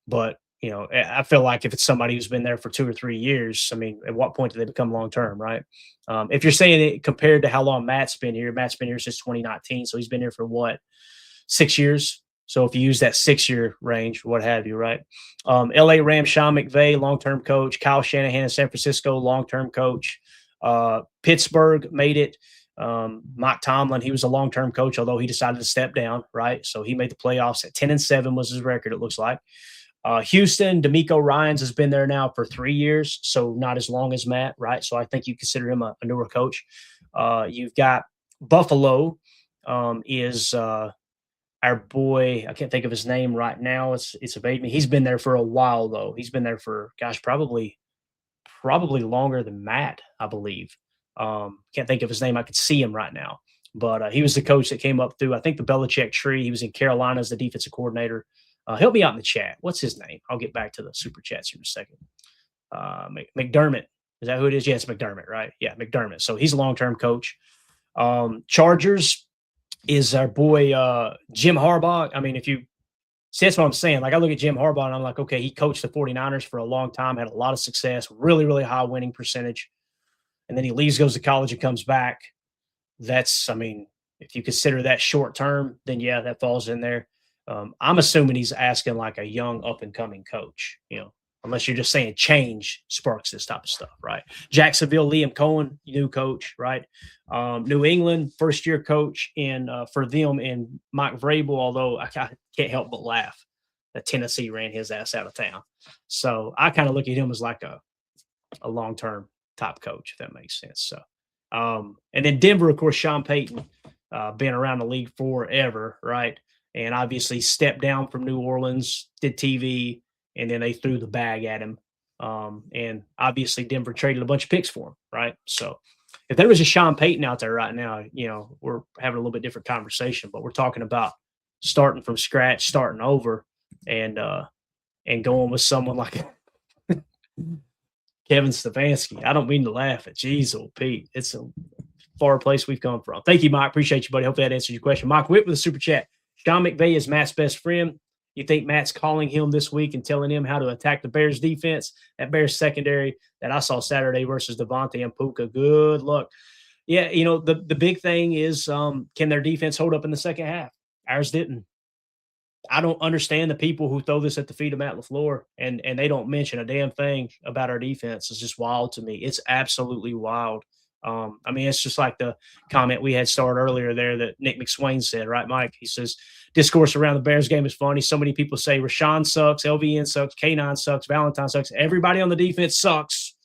but I feel like if it's somebody who's been there for 2 or 3 years, I mean, at what point do they become long-term, right? If you're saying it compared to how long Matt's been here since 2019. So he's been here for 6 years. So if you use that 6-year range, what have you, right? LA Rams, Sean McVay, long-term coach. Kyle Shanahan in San Francisco, long-term coach. Pittsburgh made it. Mike Tomlin, he was a long-term coach, although he decided to step down, right? So he made the playoffs at 10-7 was his record, it looks like. Houston, DeMeco Ryans has been there now for 3 years, so not as long as Matt, right? So I think you consider him a newer coach. You've got Buffalo is our boy, I can't think of his name right now. It's evading me. He's been there for a while though. He's been there for gosh, probably longer than Matt, I believe. Can't think of his name. I could see him right now, but he was the coach that came up through, I think, the Belichick tree. He was in Carolina as the defensive coordinator. Help me out in the chat. What's his name? I'll get back to the super chats here in a second. McDermott. Is that who it is? Yeah, it's McDermott, right? Yeah, McDermott. So he's a long-term coach. Chargers is our boy Jim Harbaugh. I mean, if you see, that's what I'm saying. Like, I look at Jim Harbaugh and I'm like, okay, he coached the 49ers for a long time, had a lot of success, really, really high winning percentage. And then he leaves, goes to college, and comes back. That's, I mean, if you consider that short term, then yeah, that falls in there. I'm assuming he's asking like a young up and coming coach, unless you're just saying change sparks this type of stuff, right? Jacksonville, Liam Cohen, new coach, right? New England, first year coach for them in Mike Vrabel, although I can't help but laugh that Tennessee ran his ass out of town. So I kind of look at him as like a long-term top coach, if that makes sense. So, and then Denver, of course, Sean Payton, been around the league forever, right? And obviously stepped down from New Orleans, did TV, and then they threw the bag at him. And obviously Denver traded a bunch of picks for him, right? So if there was a Sean Payton out there right now, we're having a little bit different conversation, but we're talking about starting from scratch, starting over, and going with someone like Kevin Stefanski. I don't mean to laugh at Pete. It's a far place we've come from. Thank you, Mike. Appreciate you, buddy. Hope that answers your question. Mike Witt with a super chat. Sean McVay is Matt's best friend. You think Matt's calling him this week and telling him how to attack the Bears defense? That Bears secondary that I saw Saturday versus Devontae and Puka. Good luck. Yeah, the big thing is can their defense hold up in the second half? Ours didn't. I don't understand the people who throw this at the feet of Matt LaFleur and they don't mention a damn thing about our defense. It's just wild to me. It's absolutely wild. I mean, it's just like the comment we had started earlier there that Nick McSwain said, right, Mike? He says, discourse around the Bears game is funny. So many people say Rashawn sucks, LVN sucks, K9 sucks, Valentine sucks. Everybody on the defense sucks.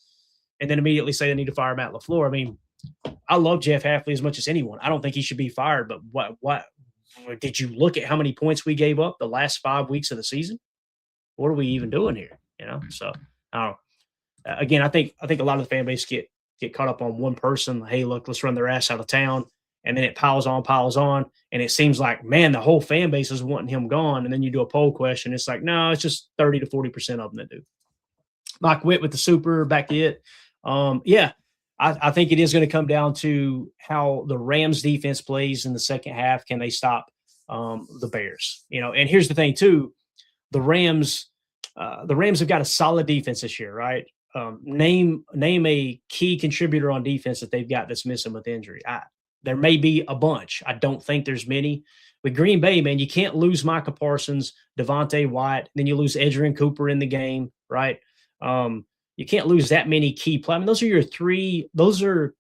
And then immediately say they need to fire Matt LaFleur. I mean, I love Jeff Hafley as much as anyone. I don't think he should be fired, but what did you look at how many points we gave up the last 5 weeks of the season? What are we even doing here? So I don't know. Again, I think a lot of the fan base get caught up on one person. Hey, look, let's run their ass out of town. And then it piles on. And it seems like, man, the whole fan base is wanting him gone. And then you do a poll question. It's like, no, it's just 30 to 40% of them that do. Mike Witt with the super, back to it. Yeah, I think it is going to come down to how the Rams defense plays in the second half. Can they stop the Bears? And here's the thing too, the Rams have got a solid defense this year, right? Name a key contributor on defense that they've got that's missing with injury. There may be a bunch. I don't think there's many. With Green Bay, man, you can't lose Micah Parsons, Devontae White, then you lose Edgerrin Cooper in the game, right? You can't lose that many key players. I mean, those are your three. Those are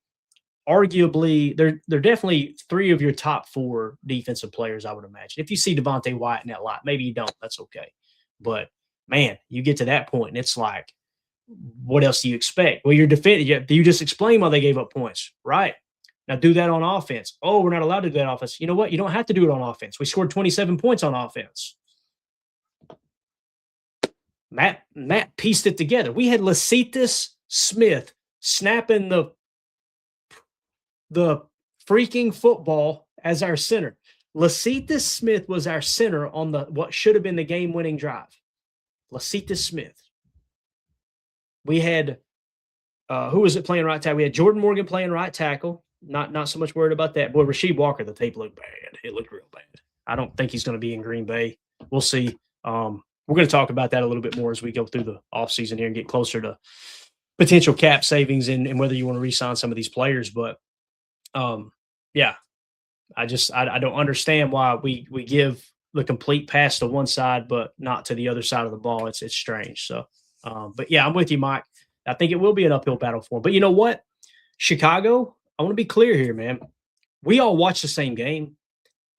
arguably they're definitely three of your top four defensive players, I would imagine. If you see Devontae White in that lot, maybe you don't. That's okay. But man, you get to that point, and it's like, what else do you expect? Well, you're defending. You just explain why they gave up points, right? Now do that on offense. Oh, we're not allowed to do that on offense. You know what? You don't have to do it on offense. We scored 27 points on offense. Matt pieced it together. We had Lecitus Smith snapping the freaking football as our center. Lecitus Smith was our center on what should have been the game-winning drive. Lecitus Smith. We had who was it playing right tackle? We had Jordan Morgan playing right tackle. Not so much worried about that. Boy, Rasheed Walker, the tape looked bad. It looked real bad. I don't think he's going to be in Green Bay. We'll see. We're going to talk about that a little bit more as we go through the offseason here and get closer to potential cap savings and whether you want to re-sign some of these players. But, yeah, I don't understand why we give the complete pass to one side but not to the other side of the ball. It's strange. So, but, yeah, I'm with you, Mike. I think it will be an uphill battle for him. But you know what? Chicago, I want to be clear here, man. We all watch the same game.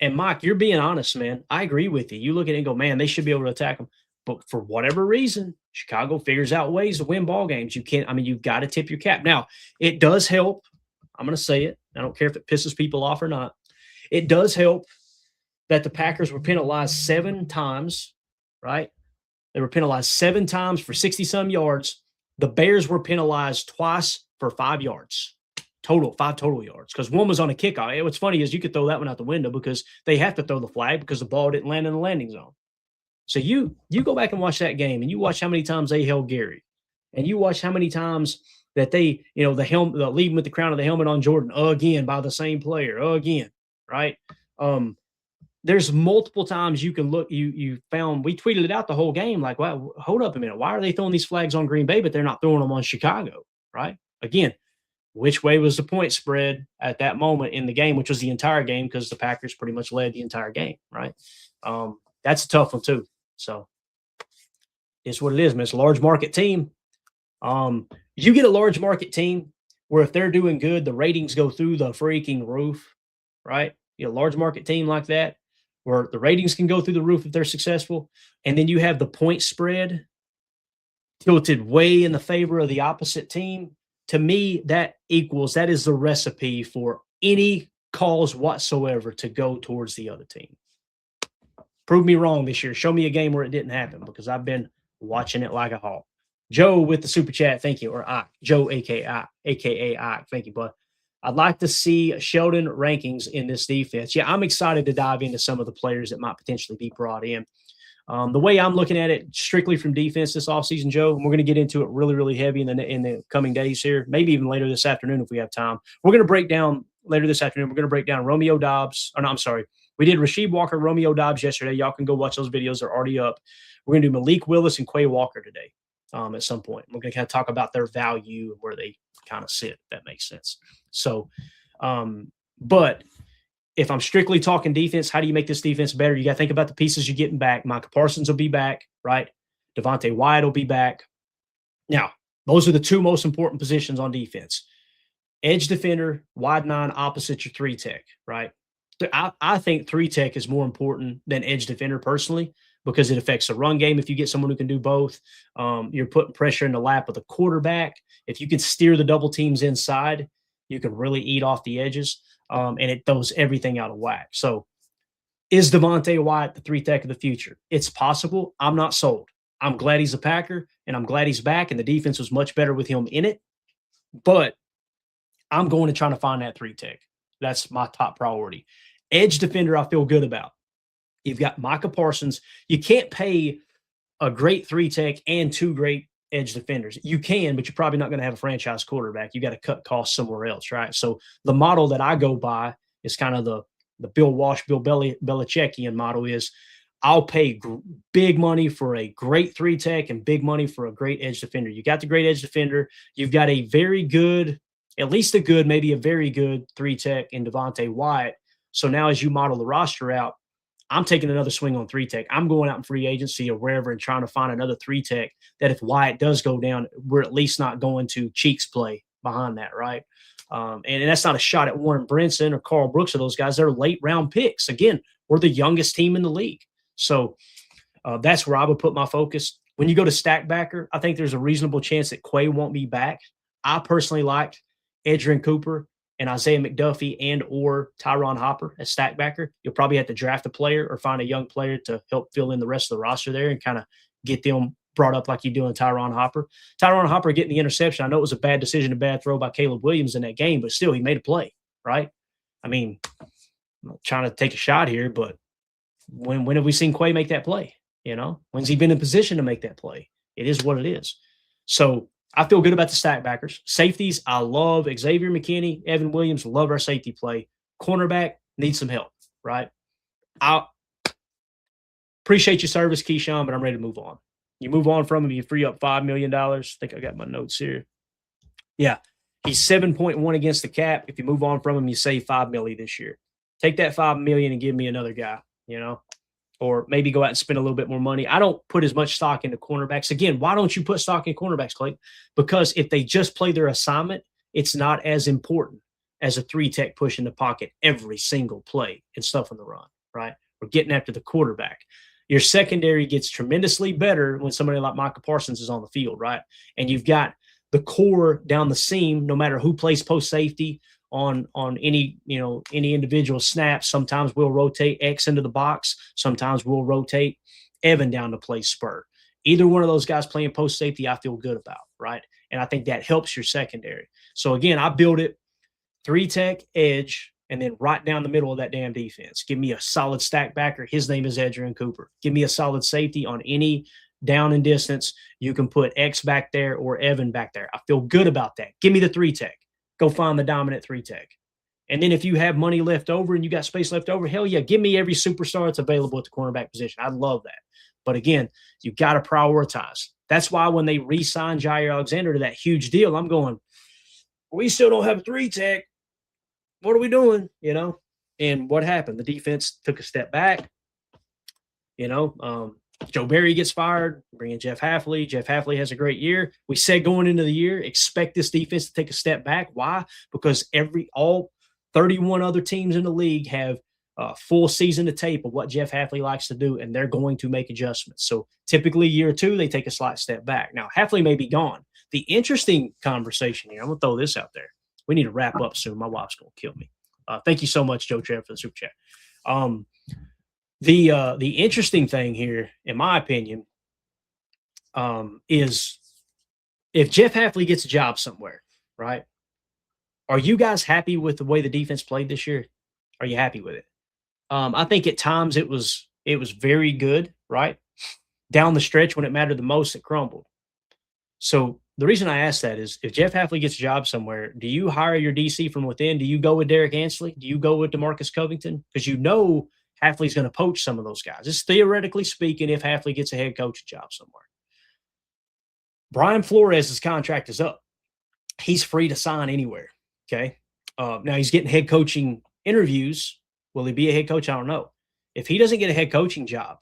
And, Mike, you're being honest, man. I agree with you. You look at it and go, man, they should be able to attack them. But for whatever reason, Chicago figures out ways to win ball games. You've got to tip your cap. Now, it does help. I'm going to say it. I don't care if it pisses people off or not. It does help that the Packers were penalized 7 times, right? They were penalized 7 times for 60-some yards. The Bears were penalized twice for 5 yards. Total, 5 total yards, because one was on a kickoff. What's funny is you could throw that one out the window because they have to throw the flag because the ball didn't land in the landing zone. So you go back and watch that game, and you watch how many times they held Gary, and you watch how many times that they, the helmet, leaving with the crown of the helmet on Jordan again by the same player again, right? There's multiple times you can look. You found, we tweeted it out the whole game. Like, wow, hold up a minute. Why are they throwing these flags on Green Bay, but they're not throwing them on Chicago, right? Again, which way was the point spread at that moment in the game, which was the entire game, because the Packers pretty much led the entire game, right? That's a tough one too. So it's what it is, man. It's a large market team. You get a large market team where if they're doing good, the ratings go through the freaking roof, right? You know, a large market team like that, where the ratings can go through the roof if they're successful. And then you have the point spread tilted way in the favor of the opposite team. To me, that is the recipe for any cause whatsoever to go towards the other team. Prove me wrong this year. Show me a game where it didn't happen, because I've been watching it like a hawk. Joe with the super chat, thank you. Or Ike, Joe, aka Ike, thank you, bud. I'd like to see Sheldon rankings in this defense. Yeah, I'm excited to dive into some of the players that might potentially be brought in. The way I'm looking at it, strictly from defense this offseason, Joe, and we're going to get into it really, really heavy in the coming days here, maybe even later this afternoon if we have time. We're going to break down later this afternoon. We're going to break down Romeo Doubs. Or no, I'm sorry. We did Rasheed Walker, Romeo Doubs yesterday. Y'all can go watch those videos. They're already up. We're going to do Malik Willis and Quay Walker today at some point. We're going to kind of talk about their value and where they kind of sit, if that makes sense. So, but if I'm strictly talking defense, how do you make this defense better? You got to think about the pieces you're getting back. Micah Parsons will be back, right? Devontae Wyatt will be back. Now, those are the 2 most important positions on defense. Edge defender, wide 9, opposite your 3 tech, right? I think 3 tech is more important than edge defender personally, because it affects the run game. If you get someone who can do both, you're putting pressure in the lap of the quarterback. If you can steer the double teams inside, you can really eat off the edges. And it throws everything out of whack. So is Devontae Wyatt the 3 tech of the future? It's possible. I'm not sold. I'm glad he's a Packer, and I'm glad he's back, and the defense was much better with him in it. But I'm going to try to find that 3 tech. That's my top priority. Edge defender, I feel good about. You've got Micah Parsons. You can't pay a great 3 tech and 2 great edge defenders. You can, but you're probably not going to have a franchise quarterback. You got to cut costs somewhere else, right? So the model that I go by is kind of the Bill Walsh, Bill Belichickian model is I'll pay big money for a great 3 tech and big money for a great edge defender. You got the great edge defender. You've got a very good, at least a good, maybe a very good 3 tech in Devontae Wyatt. So now as you model the roster out, I'm taking another swing on 3 tech. I'm going out in free agency or wherever and trying to find another 3 tech that if Wyatt does go down, we're at least not going to Cheeks play behind that, right? And that's not a shot at Warren Brinson or Carl Brooks or those guys. They're late round picks. Again, we're the youngest team in the league. So that's where I would put my focus. When you go to stack backer, I think there's a reasonable chance that Quay won't be back. I personally liked Edgerrin Cooper and Isaiah McDuffie and or Tyron Hopper as stack backer. You'll probably have to draft a player or find a young player to help fill in the rest of the roster there and kind of get them brought up like you do in Tyron Hopper. Tyron Hopper getting the interception. I know it was a bad decision, a bad throw by Caleb Williams in that game, but still he made a play, right? I mean, I'm not trying to take a shot here, but when have we seen Quay make that play? You know, when's he been in position to make that play? It is what it is. So I feel good about the stack backers. Safeties, I love Xavier McKinney, Evan Williams, love our safety play. Cornerback, need some help, right? I appreciate your service, Keyshawn, but I'm ready to move on. You move on from him, you free up $5 million. I think I got my notes here. Yeah, he's 7.1 against the cap. If you move on from him, you save $5 million this year. Take that $5 million and give me another guy, you know, or maybe go out and spend a little bit more money. I don't put as much stock into cornerbacks. Again, why don't you put stock in cornerbacks, Clay? Because if they just play their assignment, it's not as important as a 3 tech push in the pocket every single play and stuff on the run, right? We're getting after the quarterback. Your secondary gets tremendously better when somebody like Micah Parsons is on the field, right? And you've got the core down the seam, no matter who plays post safety on any individual snaps. Sometimes we'll rotate X into the box. Sometimes we'll rotate Evan down to play spur. Either one of those guys playing post safety, I feel good about, right? And I think that helps your secondary. So again, I build it 3-tech edge, and then right down the middle of that damn defense. Give me a solid stack backer. His name is Adrian Cooper. Give me a solid safety on any down and distance. You can put X back there or Evan back there. I feel good about that. Give me the 3-tech. Go find the dominant 3-tech. And then if you have money left over and you got space left over, hell yeah, give me every superstar that's available at the cornerback position. I love that. But again, you got to prioritize. That's why when they re-signed Jair Alexander to that huge deal, I'm going, we still don't have a 3-tech. What are we doing? And what happened? The defense took a step back. Joe Barry gets fired, bring in Jeff Hafley. Jeff Hafley has a great year. We said going into the year, expect this defense to take a step back. Why? Because all 31 other teams in the league have a full season of tape of what Jeff Hafley likes to do, and they're going to make adjustments. So typically year 2, they take a slight step back. Now, Hafley may be gone. The interesting conversation here, I'm going to throw this out there. We need to wrap up soon. My wife's going to kill me. Thank you so much, Joe Trev, for the super chat. The interesting thing here, in my opinion, is if Jeff Hafley gets a job somewhere, right? Are you guys happy with the way the defense played this year? Are you happy with it? I think at times it was very good, right? Down the stretch when it mattered the most, it crumbled. So the reason I ask that is if Jeff Hafley gets a job somewhere, do you hire your DC from within? Do you go with Derek Ansley? Do you go with DeMarcus Covington? Because Hafley's going to poach some of those guys. It's theoretically speaking if Hafley gets a head coaching job somewhere. Brian Flores' contract is up. He's free to sign anywhere, okay? Now he's getting head coaching interviews. Will he be a head coach? I don't know. If he doesn't get a head coaching job,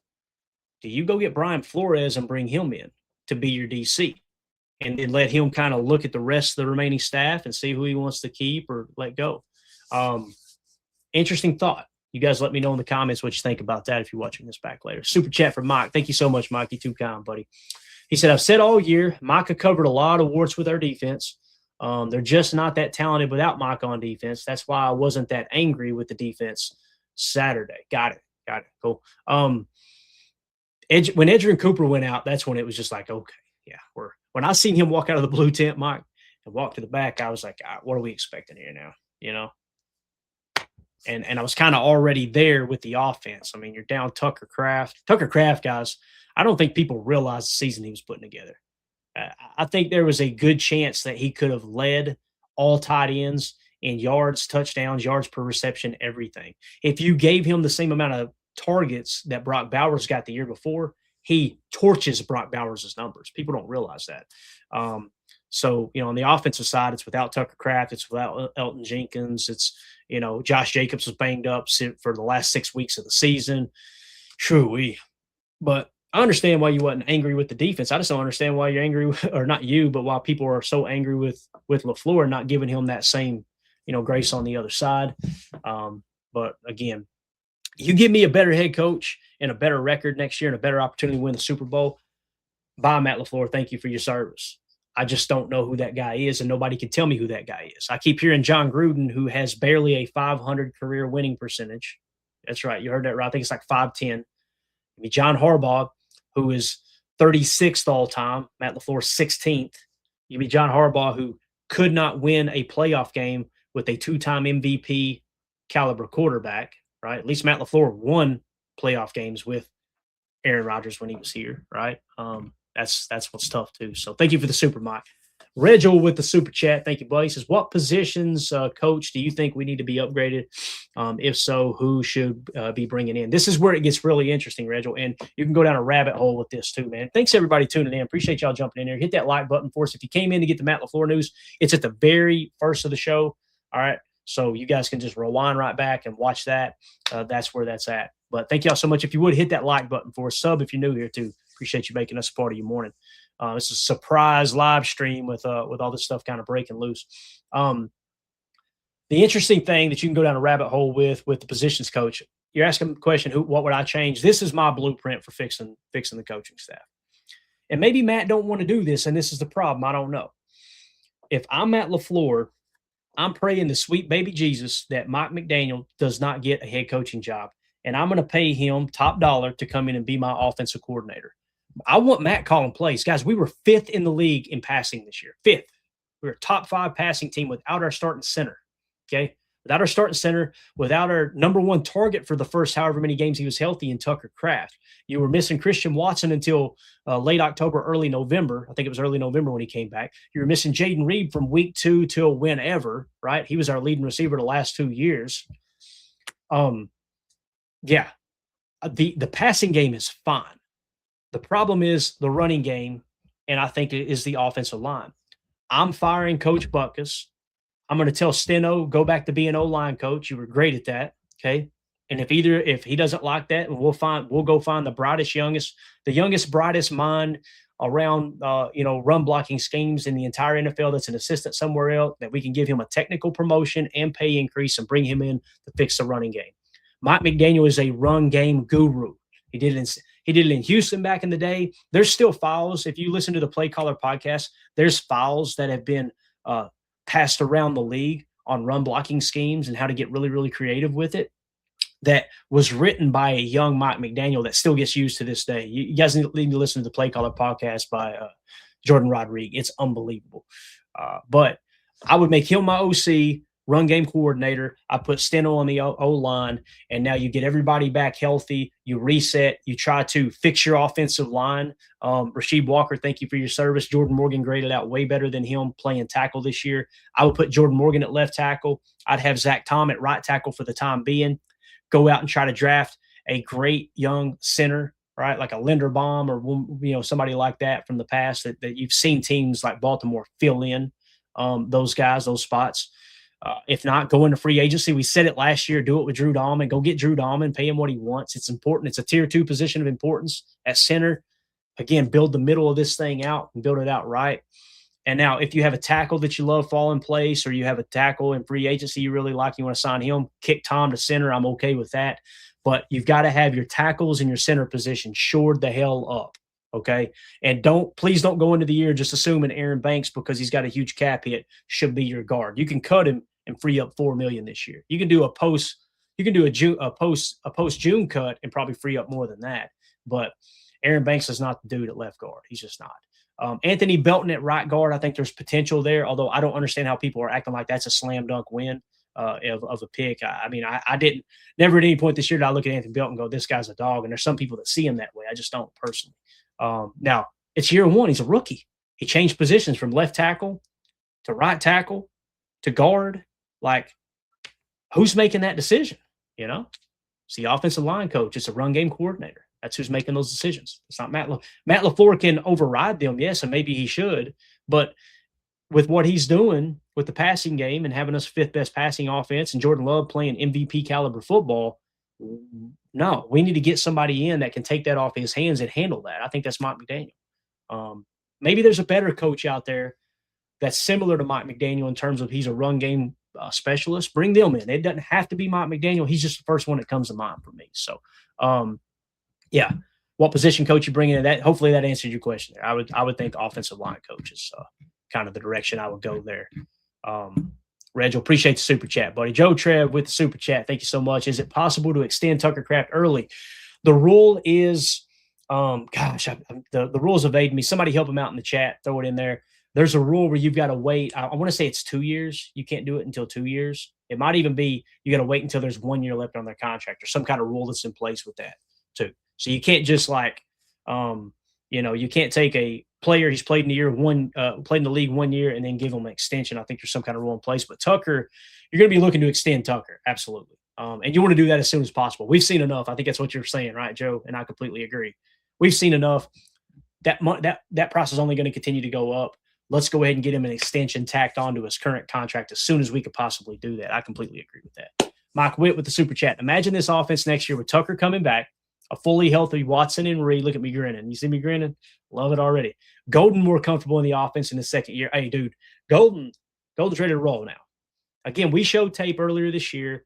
do you go get Brian Flores and bring him in to be your DC? And then let him kind of look at the rest of the remaining staff and see who he wants to keep or let go. Interesting thought. You guys let me know in the comments what you think about that if you're watching this back later. Super chat from Mike. Thank you so much, Mike. You're too kind, buddy. He said, I've said all year, Micah covered a lot of warts with our defense. They're just not that talented without Micah on defense. That's why I wasn't that angry with the defense Saturday. Got it. Cool. When Adrian Cooper went out, that's when it was just like, okay, yeah, when I seen him walk out of the blue tent, Mike, and walk to the back, I was like, all right, what are we expecting here now? And I was kind of already there with the offense. I mean, you're down Tucker Kraft. Tucker Kraft, guys, I don't think people realize the season he was putting together. I think there was a good chance that he could have led all tight ends in yards, touchdowns, yards per reception, everything. If you gave him the same amount of targets that Brock Bowers got the year before, he torches Brock Bowers' numbers. People don't realize that. So, on the offensive side, it's without Tucker Kraft. It's without Elton Jenkins. It's, Josh Jacobs was banged up for the last 6 weeks of the season. True. But I understand why you wasn't angry with the defense. I just don't understand why you're angry, or not you, but why people are so angry with LaFleur not giving him that same, grace on the other side. But again, you give me a better head coach and a better record next year and a better opportunity to win the Super Bowl. Bye, Matt LaFleur. Thank you for your service. I just don't know who that guy is, and nobody can tell me who that guy is. I keep hearing John Gruden, who has barely a 500 career winning percentage. That's right. You heard that right. I think it's like 510. I mean, John Harbaugh, who is 36th all time, Matt LaFleur 16th. You mean John Harbaugh, who could not win a playoff game with a 2-time MVP caliber quarterback, right? At least Matt LaFleur won playoff games with Aaron Rodgers when he was here, right? That's what's tough too. So thank you for the super, Mike. Regil with the super chat. Thank you, buddy. He says, what positions, coach, do you think we need to be upgraded? If so, who should be bringing in? This is where it gets really interesting, Regil. And you can go down a rabbit hole with this too, man. Thanks, everybody, tuning in. Appreciate y'all jumping in there. Hit that like button for us. If you came in to get the Matt LaFleur news, it's at the very first of the show. All right. So you guys can just rewind right back and watch that. That's where that's at. But thank y'all so much. If you would, hit that like button for us. Sub if you're new here too. Appreciate you making us a part of your morning. It's a surprise live stream with all this stuff kind of breaking loose. The interesting thing that you can go down a rabbit hole with the positions coach, you're asking the question, what would I change? This is my blueprint for fixing the coaching staff. And maybe Matt don't want to do this, and this is the problem. I don't know. If I'm Matt LaFleur, I'm praying to sweet baby Jesus that Mike McDaniel does not get a head coaching job. And I'm going to pay him top dollar to come in and be my offensive coordinator. I want Matt calling plays. Guys, we were 5th in the league in passing this year. 5th. We were a top 5 passing team without our starting center. Okay. Without our starting center, without our number 1 target for the first however many games he was healthy in Tucker Kraft. You were missing Christian Watson until late October, early November. I think it was early November when he came back. You were missing Jaden Reed from week 2 till whenever, right? He was our leading receiver the last 2 years. Yeah, the passing game is fine. The problem is the running game, and I think it is the offensive line. I'm firing Coach Butkus. I'm going to tell Steno, go back to being O-line coach. You were great at that. Okay. And if he doesn't like that, we'll go find the youngest, brightest mind around, run blocking schemes in the entire NFL that's an assistant somewhere else that we can give him a technical promotion and pay increase and bring him in to fix the running game. Mike McDaniel is a run game guru. He did it in Houston back in the day. There's still files. If you listen to the Play Caller podcast, there's files that have been passed around the league on run blocking schemes and how to get really, really creative with it. That was written by a young Mike McDaniel that still gets used to this day. You guys need to listen to the Play Caller podcast by Jordan Rodriguez. It's unbelievable. But I would make him my OC, run game coordinator. I put Steno on the O-line, and now you get everybody back healthy. You reset. You try to fix your offensive line. Rasheed Walker, thank you for your service. Jordan Morgan graded out way better than him playing tackle this year. I would put Jordan Morgan at left tackle. I'd have Zach Tom at right tackle for the time being. Go out and try to draft a great young center, right? Like a Linderbaum or somebody like that from the past that you've seen teams like Baltimore fill in those guys, those spots. If not, go into free agency. We said it last year, do it with Drew Dahlman. Go get Drew Dahlman, pay him what he wants. It's important. It's a tier 2 position of importance at center. Again, build the middle of this thing out and build it out right. And now if you have a tackle that you love fall in place, or you have a tackle in free agency you really like, you want to sign him, kick Tom to center, I'm okay with that. But you've got to have your tackles and your center position shored the hell up. Okay. And please don't go into the year just assuming Aaron Banks, because he's got a huge cap hit, should be your guard. You can cut him and free up $4 million this year. You can do a post June cut and probably free up more than that. But Aaron Banks is not the dude at left guard. He's just not. Anthony Belton at right guard, I think there's potential there, although I don't understand how people are acting like that's a slam dunk win of a pick. I didn't never at any point this year did I look at Anthony Belton and go, this guy's a dog. And there's some people that see him that way. I just don't personally. Now, it's year 1. He's a rookie. He changed positions from left tackle to right tackle to guard. Like, who's making that decision? It's the offensive line coach. It's a run game coordinator. That's who's making those decisions. It's not Matt LaFleur can override them, yes, and maybe he should. But with what he's doing with the passing game and having us 5th best passing offense and Jordan Love playing MVP caliber football, no, we need to get somebody in that can take that off his hands and handle that. I think that's Mike McDaniel. Maybe there's a better coach out there that's similar to Mike McDaniel in terms of he's a run game specialist. Bring them in. It doesn't have to be Mike McDaniel. He's just the first one that comes to mind for me. So, yeah, what position coach you bring in? That hopefully that answered your question there. I would think offensive line coach is kind of the direction I would go there. Reg, appreciate the super chat, buddy. Joe Trev with the super chat. Thank you so much. Is it possible to extend Tucker Kraft early? The rule is, the rules evade me. Somebody help him out in the chat. Throw it in there. There's a rule where you've got to wait. I want to say it's 2 years. You can't do it until 2 years. It might even be you got to wait until there's 1 year left on their contract or some kind of rule that's in place with that too. So you can't just you can't take a player he's played in the league 1 year and then give him an extension. I think there's some kind of rule in place. But Tucker, you're going to be looking to extend Tucker, absolutely. And you want to do that as soon as possible. We've seen enough. I think that's what you're saying, right, Joe? And I completely agree. We've seen enough. That process is only going to continue to go up. Let's go ahead and get him an extension tacked onto his current contract as soon as we could possibly do that. I completely agree with that. Mike Witt with the super chat. Imagine this offense next year with Tucker coming back, a fully healthy Watson and Reed. Look at me grinning. You see me grinning? Love it already. Golden more comfortable in the offense in the second year. Hey, dude, Golden's ready to roll now. Again, we showed tape earlier this year.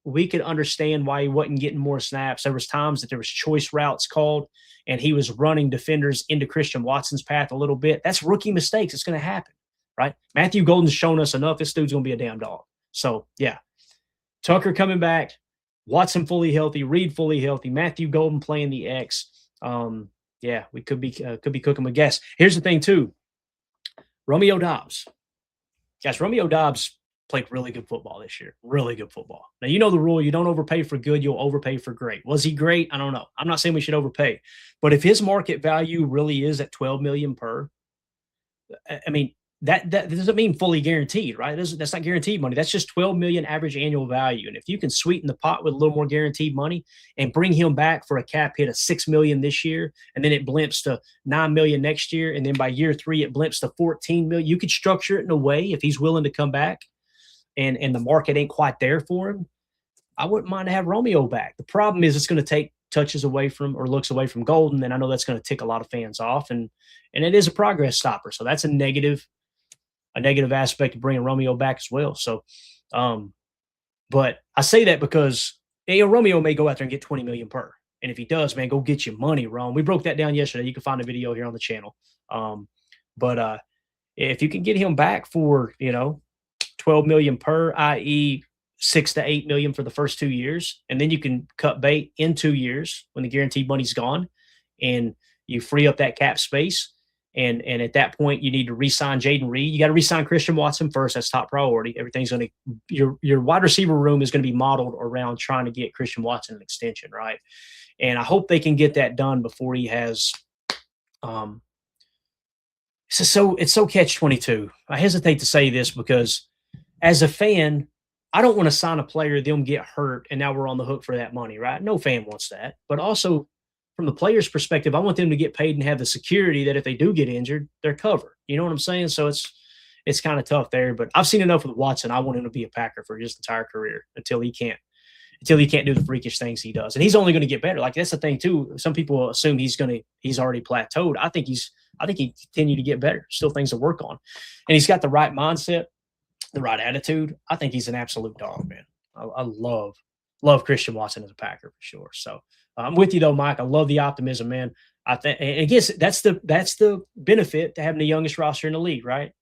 We could understand why he wasn't getting more snaps. There was times that there was choice routes called, and he was running defenders into Christian Watson's path a little bit. That's rookie mistakes. It's going to happen, right? Matthew Golden's shown us enough. This dude's going to be a damn dog. So, yeah. Tucker coming back, Watson fully healthy, Reed fully healthy, Matthew Golden playing the X. Yeah, we could be cooking with gas. Here's the thing, too. Romeo Doubs. Guys, Romeo Doubs played really good football this year. Really good football. Now, you know the rule. You don't overpay for good. You'll overpay for great. Was he great? I don't know. I'm not saying we should overpay. But if his market value really is at $12 million per, I mean, that doesn't mean fully guaranteed, right? That's not guaranteed money. That's just $12 million average annual value. And if you can sweeten the pot with a little more guaranteed money and bring him back for a cap hit of $6 million this year, and then it blimps to $9 million next year, and then by year 3 it blimps to $14 million, you could structure it in a way if he's willing to come back and the market ain't quite there for him. I wouldn't mind to have Romeo back. The problem is it's going to take touches away from or looks away from Golden, and I know that's going to tick a lot of fans off, and it is a progress stopper. So that's a negative aspect of bringing Romeo back as well. So, but I say that because Romeo may go out there and get $20 million per. And if he does, man, go get your money, Ron. We broke that down yesterday. You can find a video here on the channel. But if you can get him back for, $12 million per, i.e. $6 to $8 million for the first 2 years, and then you can cut bait in 2 years when the guaranteed money's gone, and you free up that cap space. And at that point, you need to re-sign Jaden Reed. You got to re-sign Christian Watson first. That's top priority. Everything's going to your wide receiver room is going to be modeled around trying to get Christian Watson an extension, right? And I hope they can get that done before he has. It's so catch-22. I hesitate to say this because as a fan, I don't want to sign a player, them get hurt, and now we're on the hook for that money, right? No fan wants that. But also, from the player's perspective, I want them to get paid and have the security that if they do get injured, they're covered. You know what I'm saying? So it's kind of tough there. But I've seen enough with Watson. I want him to be a Packer for his entire career until he can't do the freakish things he does. And he's only going to get better. Like, that's the thing too. Some people assume he's already plateaued. I think he continue to get better. Still things to work on. And he's got the right mindset, the right attitude. I think he's an absolute dog, man. I love Christian Watson as a Packer for sure. So I'm with you though, Mike. I love the optimism, man. I think, and I guess that's the benefit to having the youngest roster in the league, right?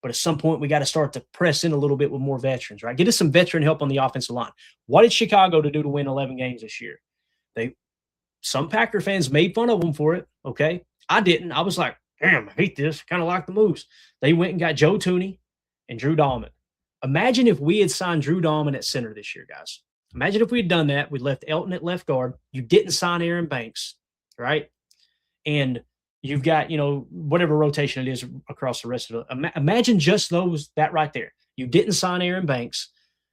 But at some point, we got to start to press in a little bit with more veterans, right? Get us some veteran help on the offensive line. What did Chicago do to win 11 games this year? Some Packer fans made fun of them for it, okay? I didn't. I was like, damn, I hate this. Kind of like the moves. They went and got Joe Tooney and Drew Dahlman. Imagine if we had signed Drew Dahlman at center this year, guys. Imagine if we had done that. We left Elton at left guard. You didn't sign Aaron Banks, right? And you've got, whatever rotation it is across the rest of it. Imagine just that right there. You didn't sign Aaron Banks.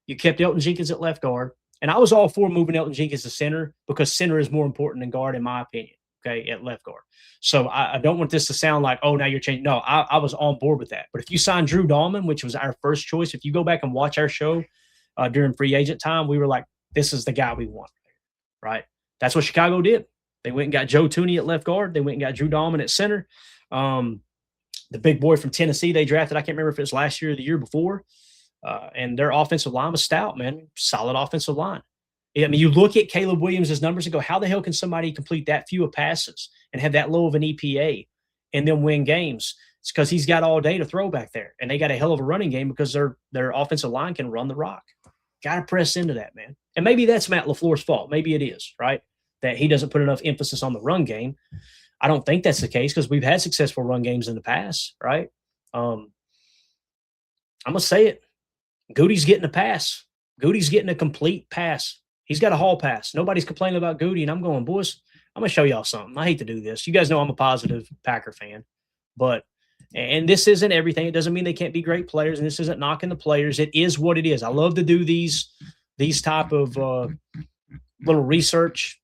You kept Elton Jenkins at left guard. And I was all for moving Elton Jenkins to center because center is more important than guard, in my opinion, okay, at left guard. So I don't want this to sound like, oh, now you're changing. No, I was on board with that. But if you sign Drew Dahlman, which was our first choice, if you go back and watch our show during free agent time, we were like, this is the guy we want, right? That's what Chicago did. They went and got Joe Tooney at left guard. They went and got Drew Dahlman at center. The big boy from Tennessee they drafted, I can't remember if it was last year or the year before. And their offensive line was stout, man. Solid offensive line. I mean, you look at Caleb Williams' numbers and go, how the hell can somebody complete that few of passes and have that low of an EPA and then win games? It's because he's got all day to throw back there. And they got a hell of a running game because their offensive line can run the rock. Got to press into that, man. And maybe that's Matt LaFleur's fault. Maybe it is, right? That he doesn't put enough emphasis on the run game. I don't think that's the case because we've had successful run games in the past, right? I'm going to say it. Goody's getting a pass. Goody's getting a complete pass. He's got a hall pass. Nobody's complaining about Goody, and I'm going, boys, I'm going to show y'all something. I hate to do this. You guys know I'm a positive Packer fan, and this isn't everything. It doesn't mean they can't be great players, and this isn't knocking the players. It is what it is. I love to do these type of little research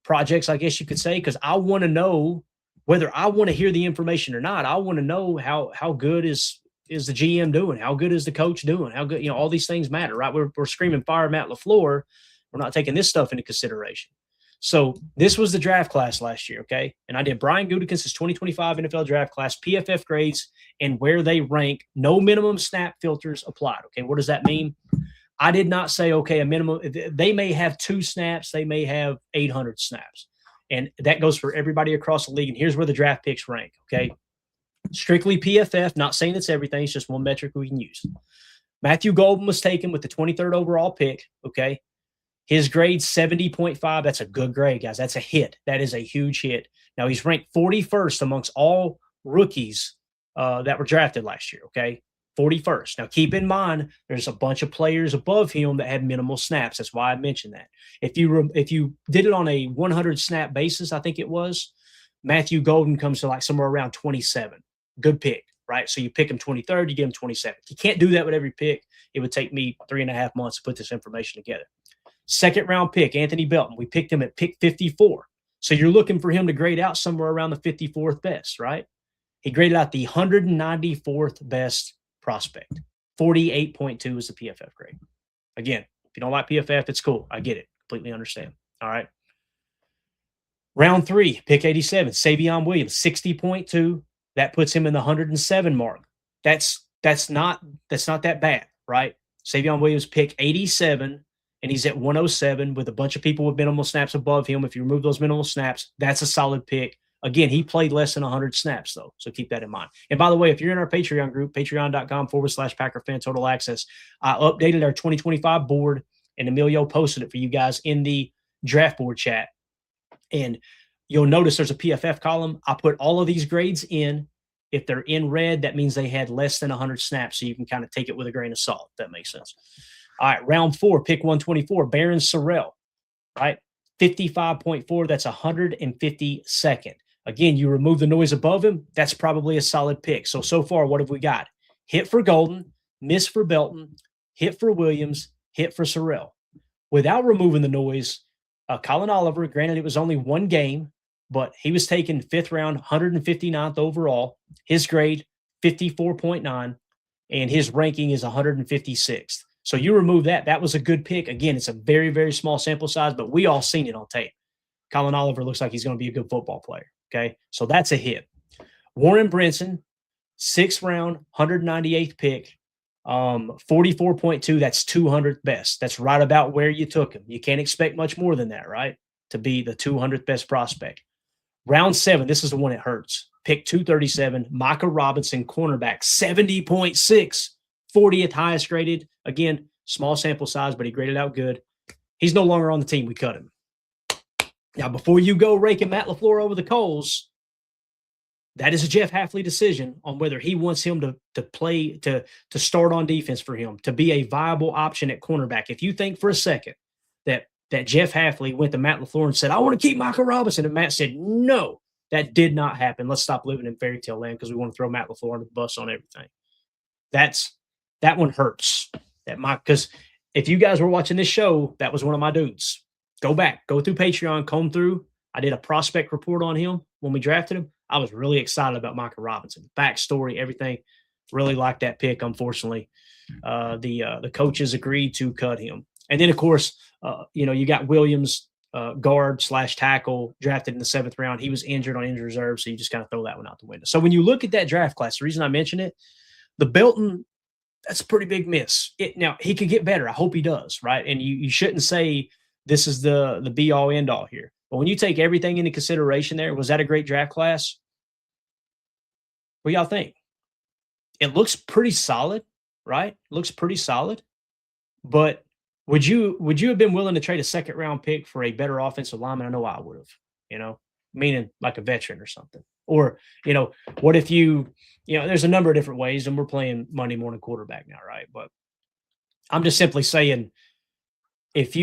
projects, I guess you could say, because I want to know whether I want to hear the information or not. I want to know how good is the GM doing? How good is the coach doing? How good, all these things matter, right? We're screaming fire Matt LaFleur. We're not taking this stuff into consideration. So this was the draft class last year, okay? And I did Brian Gutekunst's 2025 NFL draft class, PFF grades, and where they rank. No minimum snap filters applied, okay? What does that mean? I did not say, okay, a minimum. They may have 2 snaps. They may have 800 snaps. And that goes for everybody across the league. And here's where the draft picks rank, okay? Strictly PFF, not saying it's everything. It's just one metric we can use. Matthew Golden was taken with the 23rd overall pick, okay? His grade 70.5. That's a good grade, guys. That's a hit. That is a huge hit. Now, he's ranked 41st amongst all rookies that were drafted last year, okay? 41st. Now, keep in mind, there's a bunch of players above him that had minimal snaps. That's why I mentioned that. If you did it on a 100 snap basis, I think it was, Matthew Golden comes to like somewhere around 27. Good pick, right? So you pick him 23rd, you give him 27th. You can't do that with every pick. It would take me 3.5 months to put this information together. Second round pick, Anthony Belton. We picked him at pick 54. So you're looking for him to grade out somewhere around the 54th best, right? He graded out the 194th best prospect. 48.2 is the PFF grade. Again, if you don't like PFF, it's cool. I get it. Completely understand. All right. Round 3, pick 87, Savion Williams, 60.2. That puts him in the 107 mark. That's not that bad, right? Savion Williams, pick 87, and he's at 107 with a bunch of people with minimal snaps above him. If you remove those minimal snaps, that's a solid pick. Again, he played less than 100 snaps, though, so keep that in mind. And by the way, if you're in our Patreon group, patreon.com/PackerFan Total Access, I updated our 2025 board, and Emilio posted it for you guys in the draft board chat. And you'll notice there's a PFF column. I put all of these grades in. If they're in red, that means they had less than 100 snaps, so you can kind of take it with a grain of salt, if that makes sense. All right, round 4, pick 124, Baron Sorrell, right? 55.4, that's 152nd. Again, you remove the noise above him, that's probably a solid pick. So far, what have we got? Hit for Golden, miss for Belton, hit for Williams, hit for Sorrell. Without removing the noise, Colin Oliver, granted it was only one game, but he was taken 5th round, 159th overall. His grade, 54.9, and his ranking is 156th. So you remove that. That was a good pick. Again, it's a very, very small sample size, but we all seen it on tape. Colin Oliver looks like he's going to be a good football player. Okay, so that's a hit. Warren Brinson, 6th round, 198th pick, 44.2. That's 200th best. That's right about where you took him. You can't expect much more than that, right? To be the 200th best prospect. Round 7, this is the one that hurts. Pick 237, Micah Robinson, cornerback, 70.6, 40th highest graded. Again, small sample size, but he graded out good. He's no longer on the team. We cut him. Now, before you go raking Matt LaFleur over the coals, that is a Jeff Hafley decision on whether he wants him to play, to start on defense for him, to be a viable option at cornerback. If you think for a second that Jeff Hafley went to Matt LaFleur and said, I want to keep Micah Robinson, and Matt said, no, that did not happen. Let's stop living in fairy tale land because we want to throw Matt LaFleur under the bus on everything. That one hurts. Because if you guys were watching this show, that was one of my dudes. Go back, go through Patreon, comb through. I did a prospect report on him when we drafted him. I was really excited about Micah Robinson. Backstory, everything. Really liked that pick. Unfortunately, the coaches agreed to cut him. And then, of course, you got Williams, guard/tackle, drafted in the 7th round. He was injured on injured reserve, so you just kind of throw that one out the window. So when you look at that draft class, the reason I mention it, the Belton, that's a pretty big miss. Now, he could get better. I hope he does, right? And you shouldn't say this is the be-all, end-all here. But when you take everything into consideration there, was that a great draft class? What do y'all think? It looks pretty solid, right? Looks pretty solid. But would you have been willing to trade a 2nd-round pick for a better offensive lineman? I know I would have, meaning like a veteran or something. Or, what if there's a number of different ways, and we're playing Monday morning quarterback now, right? But I'm just simply saying, if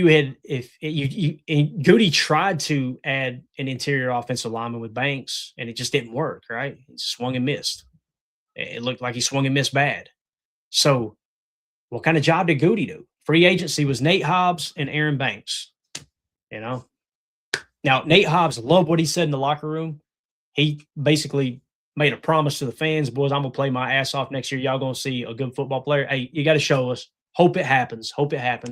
Goody tried to add an interior offensive lineman with Banks, and it just didn't work, right? He swung and missed. It looked like he swung and missed bad. So what kind of job did Goody do? Free agency was Nate Hobbs and Aaron Banks, Now, Nate Hobbs loved what he said in the locker room. He basically made a promise to the fans, boys, I'm going to play my ass off next year. Y'all going to see a good football player. Hey, you got to show us. Hope it happens.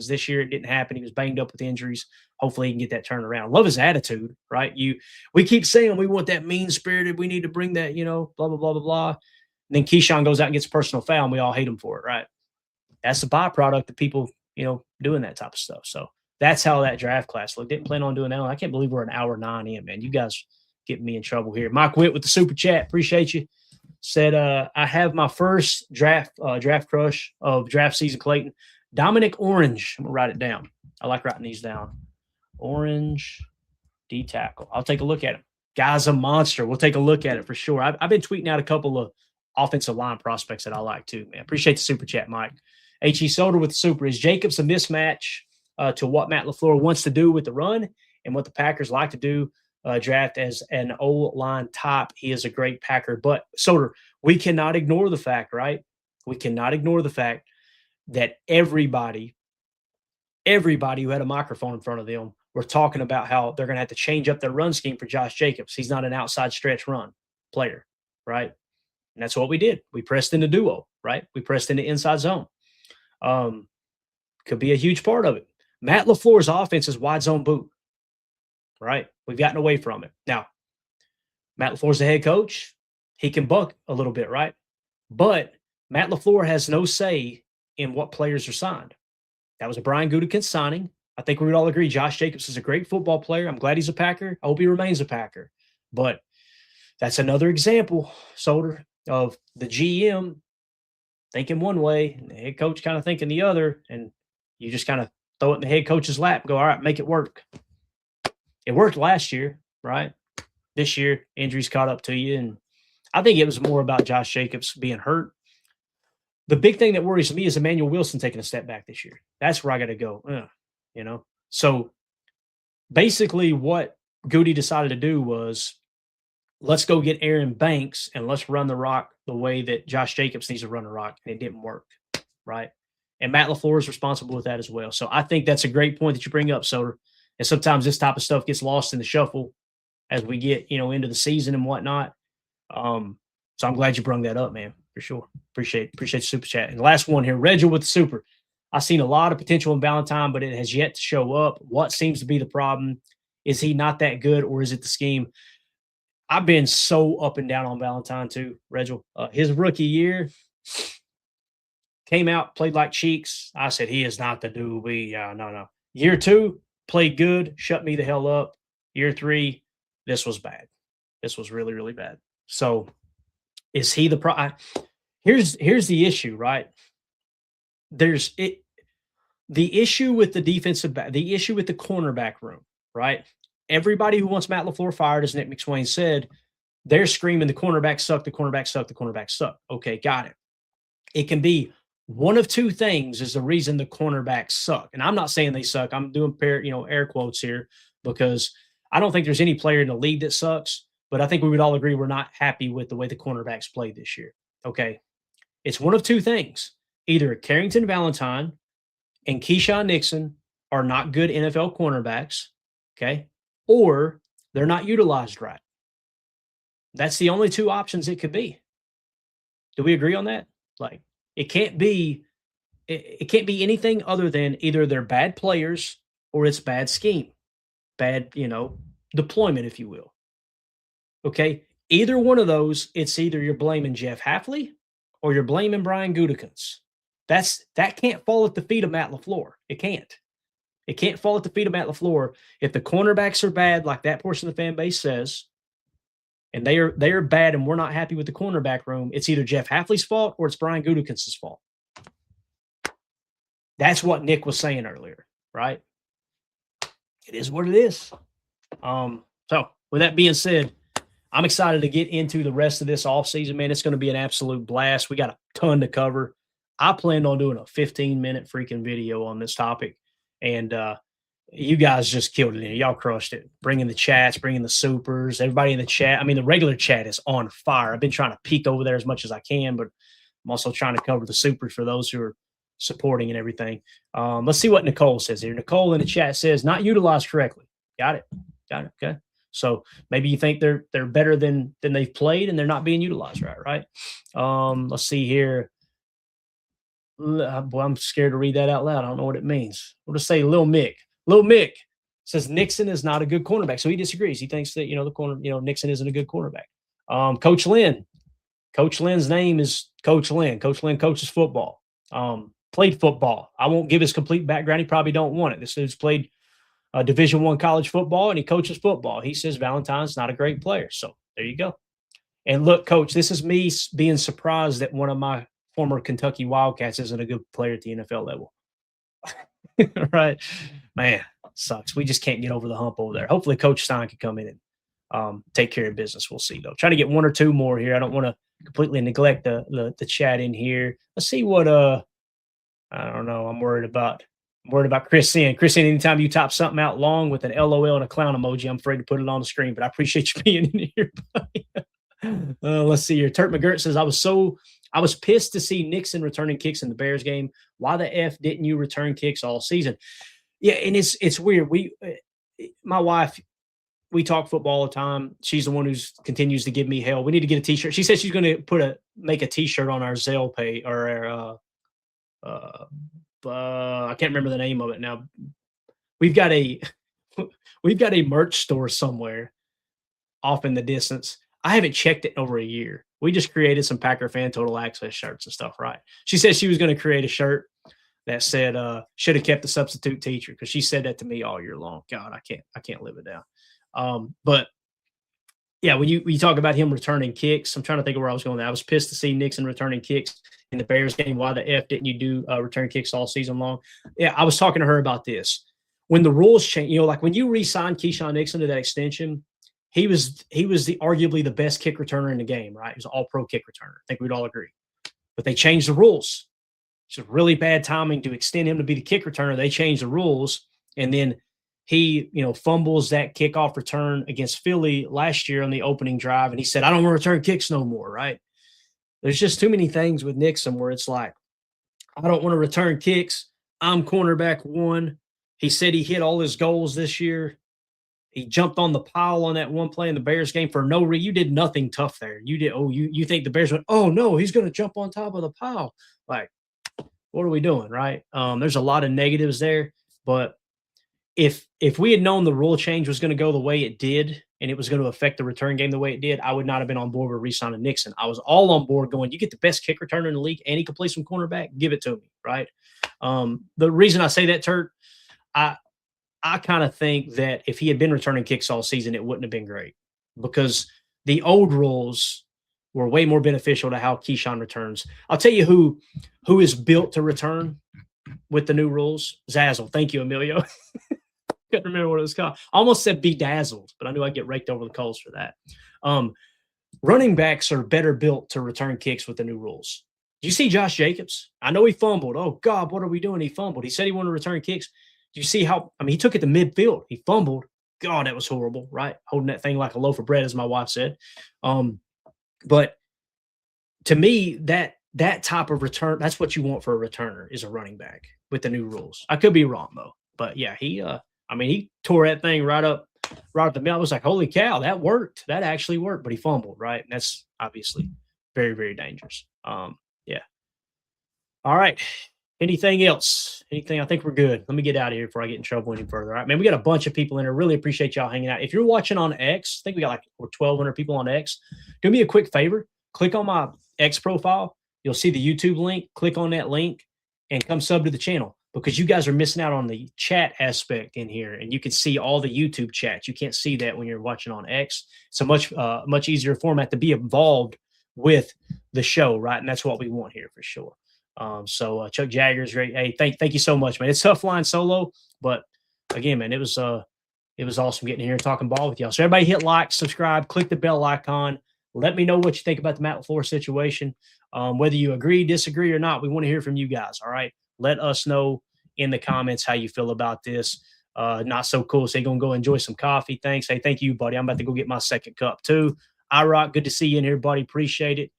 This year it didn't happen. He was banged up with injuries. Hopefully he can get that turned around. Love his attitude, right? We keep saying we want that mean-spirited. We need to bring that, blah, blah, blah, blah, blah. And then Keyshawn goes out and gets a personal foul, and we all hate him for it, right? That's the byproduct of people, doing that type of stuff. So that's how that draft class looked. Didn't plan on doing that. I can't believe we're an hour 9 in, man. You guys getting me in trouble here. Mike Witt with the super chat. Appreciate you. said, I have my first draft crush of draft season, Clayton. Dominic Orange. I'm going to write it down. I like writing these down. Orange D tackle. I'll take a look at him. Guy's a monster. We'll take a look at it for sure. I've been tweeting out a couple of offensive line prospects that I like too, man. Appreciate the super chat, Mike. H.E. Soder with the super. Is Jacobs a mismatch to what Matt LaFleur wants to do with the run and what the Packers like to do? Draft as an O-line top. He is a great Packer. But, Soder, we cannot ignore the fact, right? We cannot ignore the fact that everybody who had a microphone in front of them were talking about how they're going to have to change up their run scheme for Josh Jacobs. He's not an outside stretch run player, right? And that's what we did. We pressed into duo, right? We pressed into inside zone. Could be a huge part of it. Matt LaFleur's offense is wide zone boot, right? We've gotten away from it. Now, Matt LaFleur's the head coach. He can buck a little bit, right? But Matt LaFleur has no say in what players are signed. That was a Brian Gutekunst signing. I think we would all agree Josh Jacobs is a great football player. I'm glad he's a Packer. I hope he remains a Packer. But that's another example, Soder, of the GM thinking one way and the head coach kind of thinking the other, and you just kind of throw it in the head coach's lap and go, all right, make it work. It worked last year, right? This year, injuries caught up to you, and I think it was more about Josh Jacobs being hurt. The big thing that worries me is Emmanuel Wilson taking a step back this year. That's where I got to go, So basically what Goody decided to do was, let's go get Aaron Banks and let's run the rock the way that Josh Jacobs needs to run the rock, and it didn't work, right? And Matt LaFleur is responsible with that as well. So I think that's a great point that you bring up, Soder. And sometimes this type of stuff gets lost in the shuffle as we get, into the season and whatnot. So I'm glad you brought that up, man, for sure. Appreciate the super chat. And the last one here, Reggie with the super. I've seen a lot of potential in Valentine, but it has yet to show up. What seems to be the problem? Is he not that good, or is it the scheme? I've been so up and down on Valentine too, Reggie. His rookie year came out, played like cheeks. I said, he is not the dude. No. Year 2, played good, shut me the hell up. Year 3, this was bad. This was really, really bad. So is he the Here's the issue, right? The issue with the defensive back, the issue with the cornerback room, right? Everybody who wants Matt LaFleur fired, as Nick McSwain said, they're screaming the cornerbacks suck, the cornerbacks suck, the cornerbacks suck. Okay, got it. It can be one of two things is the reason the cornerbacks suck. And I'm not saying they suck. I'm doing air quotes here, because I don't think there's any player in the league that sucks, but I think we would all agree we're not happy with the way the cornerbacks played this year. Okay. It's one of two things. Either Carrington Valentine and Keyshawn Nixon are not good NFL cornerbacks, okay, or they're not utilized right. That's the only two options it could be. Do we agree on that? Like, it can't be anything other than either they're bad players or it's bad scheme, bad, deployment, if you will. Okay, either one of those, it's either you're blaming Jeff Hafley or you're blaming Brian Gutekunst. That can't fall at the feet of Matt LaFleur. It can't. It can't fall at the feet of Matt LaFleur. If the cornerbacks are bad, like that portion of the fan base says, and they are bad and we're not happy with the cornerback room, it's either Jeff Hafley's fault or it's Brian Gutekunst's fault. That's what Nick was saying earlier, right? It is what it is. So with that being said, I'm excited to get into the rest of this offseason, man. It's going to be an absolute blast. We got a ton to cover. I planned on doing a 15-minute freaking video on this topic, and you guys just killed it. Y'all crushed it. Bringing the chats, bringing the supers, everybody in the chat. I mean, the regular chat is on fire. I've been trying to peek over there as much as I can, but I'm also trying to cover the supers for those who are supporting and everything. Let's see what Nicole says here. Nicole in the chat says, not utilized correctly. Got it. Okay. So maybe you think they're better than they've played and they're not being utilized right? Let's see here. Boy, I'm scared to read that out loud. I don't know what it means. We'll just say Lil Mick. Lil Mick says Nixon is not a good cornerback. So he disagrees. He thinks that, Nixon isn't a good cornerback. Coach Lynn. Coach Lynn's name is Coach Lynn. Coach Lynn coaches football. Played football. I won't give his complete background. He probably don't want it. This dude's played Division I college football, and he coaches football. He says Valentine's not a great player. So there you go. And look, Coach, this is me being surprised that one of my former Kentucky Wildcats isn't a good player at the NFL level. Right? Man, sucks. We just can't get over the hump over there. Hopefully Coach Stein can come in and take care of business. We'll see, though. Trying to get one or two more here. I don't want to completely neglect the chat in here. Let's see what I don't know. I'm worried about Chris in. Chris in, anytime you type something out long with an LOL and a clown emoji, I'm afraid to put it on the screen, but I appreciate you being in here, buddy. Let's see here. Turk McGirt says, I was pissed to see Nixon returning kicks in the Bears game. Why the F didn't you return kicks all season? Yeah, and it's weird. My wife, we talk football all the time. She's the one who continues to give me hell. We need to get a T-shirt. She said she's going to make a T-shirt on our Zelle pay or our I can't remember the name of it now. We've got a merch store somewhere off in the distance. I haven't checked it in over a year. We just created some Packer Fan Total Access shirts and stuff, right? She said she was going to create a shirt that said should have kept the substitute teacher, because she said that to me all year long. God, I can't live it down. But yeah, when you talk about him returning kicks, I'm trying to think of where I was going. I was pissed to see Nixon returning kicks in the Bears game. Why the F didn't you do return kicks all season long? Yeah, I was talking to her about this. When the rules change, like when you re-signed Keyshawn Nixon to that extension, he was arguably the best kick returner in the game, right? He was an all-pro kick returner. I think we'd all agree. But they changed the rules. It's really bad timing to extend him to be the kick returner. They changed the rules, and then he, fumbles that kickoff return against Philly last year on the opening drive, and he said, I don't want to return kicks no more, right? There's just too many things with Nixon where it's like, I don't want to return kicks. I'm cornerback one. He said he hit all his goals this year. He jumped on the pile on that one play in the Bears game for no reason. You did nothing tough there. You think the Bears went, oh, no, he's going to jump on top of the pile. Like, what are we doing, right? There's a lot of negatives there. But if we had known the rule change was going to go the way it did and it was going to affect the return game the way it did, I would not have been on board with re-signing Nixon. I was all on board going, you get the best kick returner in the league and he can play some cornerback, give it to me, right? The reason I say that, Turk, I kind of think that if he had been returning kicks all season, it wouldn't have been great, because the old rules were way more beneficial to how Keyshawn returns. I'll tell you who is built to return with the new rules. Zazzle. Thank you, Emilio. Couldn't remember what it was called. I almost said bedazzled, but I knew I'd get raked over the coals for that. Running backs are better built to return kicks with the new rules. Do you see Josh Jacobs? I know he fumbled. Oh, God, what are we doing? He fumbled. He said he wanted to return kicks. Do you see how – he took it to midfield. He fumbled. God, that was horrible, right? Holding that thing like a loaf of bread, as my wife said. But to me, that type of return, that's what you want for a returner, is a running back with the new rules. I could be wrong, though. But, yeah, he tore that thing right up the middle. I was like, holy cow, that worked. That actually worked. But he fumbled, right? And that's obviously very, very dangerous. Yeah. All right. Anything else? Anything? I think we're good. Let me get out of here before I get in trouble any further. All right, man, we got a bunch of people in here. Really appreciate y'all hanging out. If you're watching on X, I think we got like 1,200 people on X. Do me a quick favor. Click on my X profile. You'll see the YouTube link. Click on that link and come sub to the channel, because you guys are missing out on the chat aspect in here, and you can see all the YouTube chats. You can't see that when you're watching on X. It's a much easier format to be involved with the show, right? And that's what we want here for sure. So Chuck Jagger's great. Hey, thank you so much, man. It's tough flying solo, but again, man, it was awesome getting here and talking ball with y'all. So everybody hit like, subscribe, click the bell icon. Let me know what you think about the Matt LaFleur situation. Whether you agree, disagree, or not, we want to hear from you guys. All right. Let us know in the comments how you feel about this. Not so cool. So you're going to go enjoy some coffee. Thanks. Hey, thank you, buddy. I'm about to go get my second cup too. iRock, good to see you in here, buddy. Appreciate it.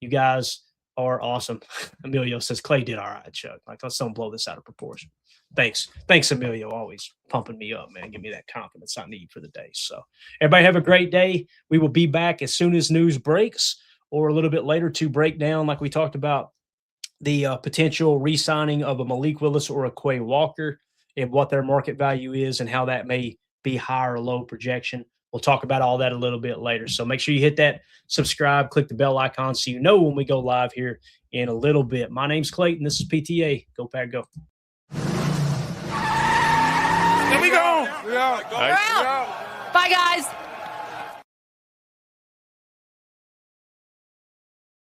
You guys are awesome. Emilio says Clay did all right, Chuck. Like, let's don't blow this out of proportion. Thanks, Emilio. Always pumping me up, man. Give me that confidence I need for the day. So everybody have a great day. We will be back as soon as news breaks, or a little bit later, to break down, like we talked about, the potential re-signing of a Malik Willis or a Quay Walker, and what their market value is and how that may be high or low projection. We'll talk about all that a little bit later. So make sure you hit that subscribe, click the bell icon so you know when we go live here in a little bit. My name's Clayton. This is PTA. Go Pack Go. Here we go. Bye, guys.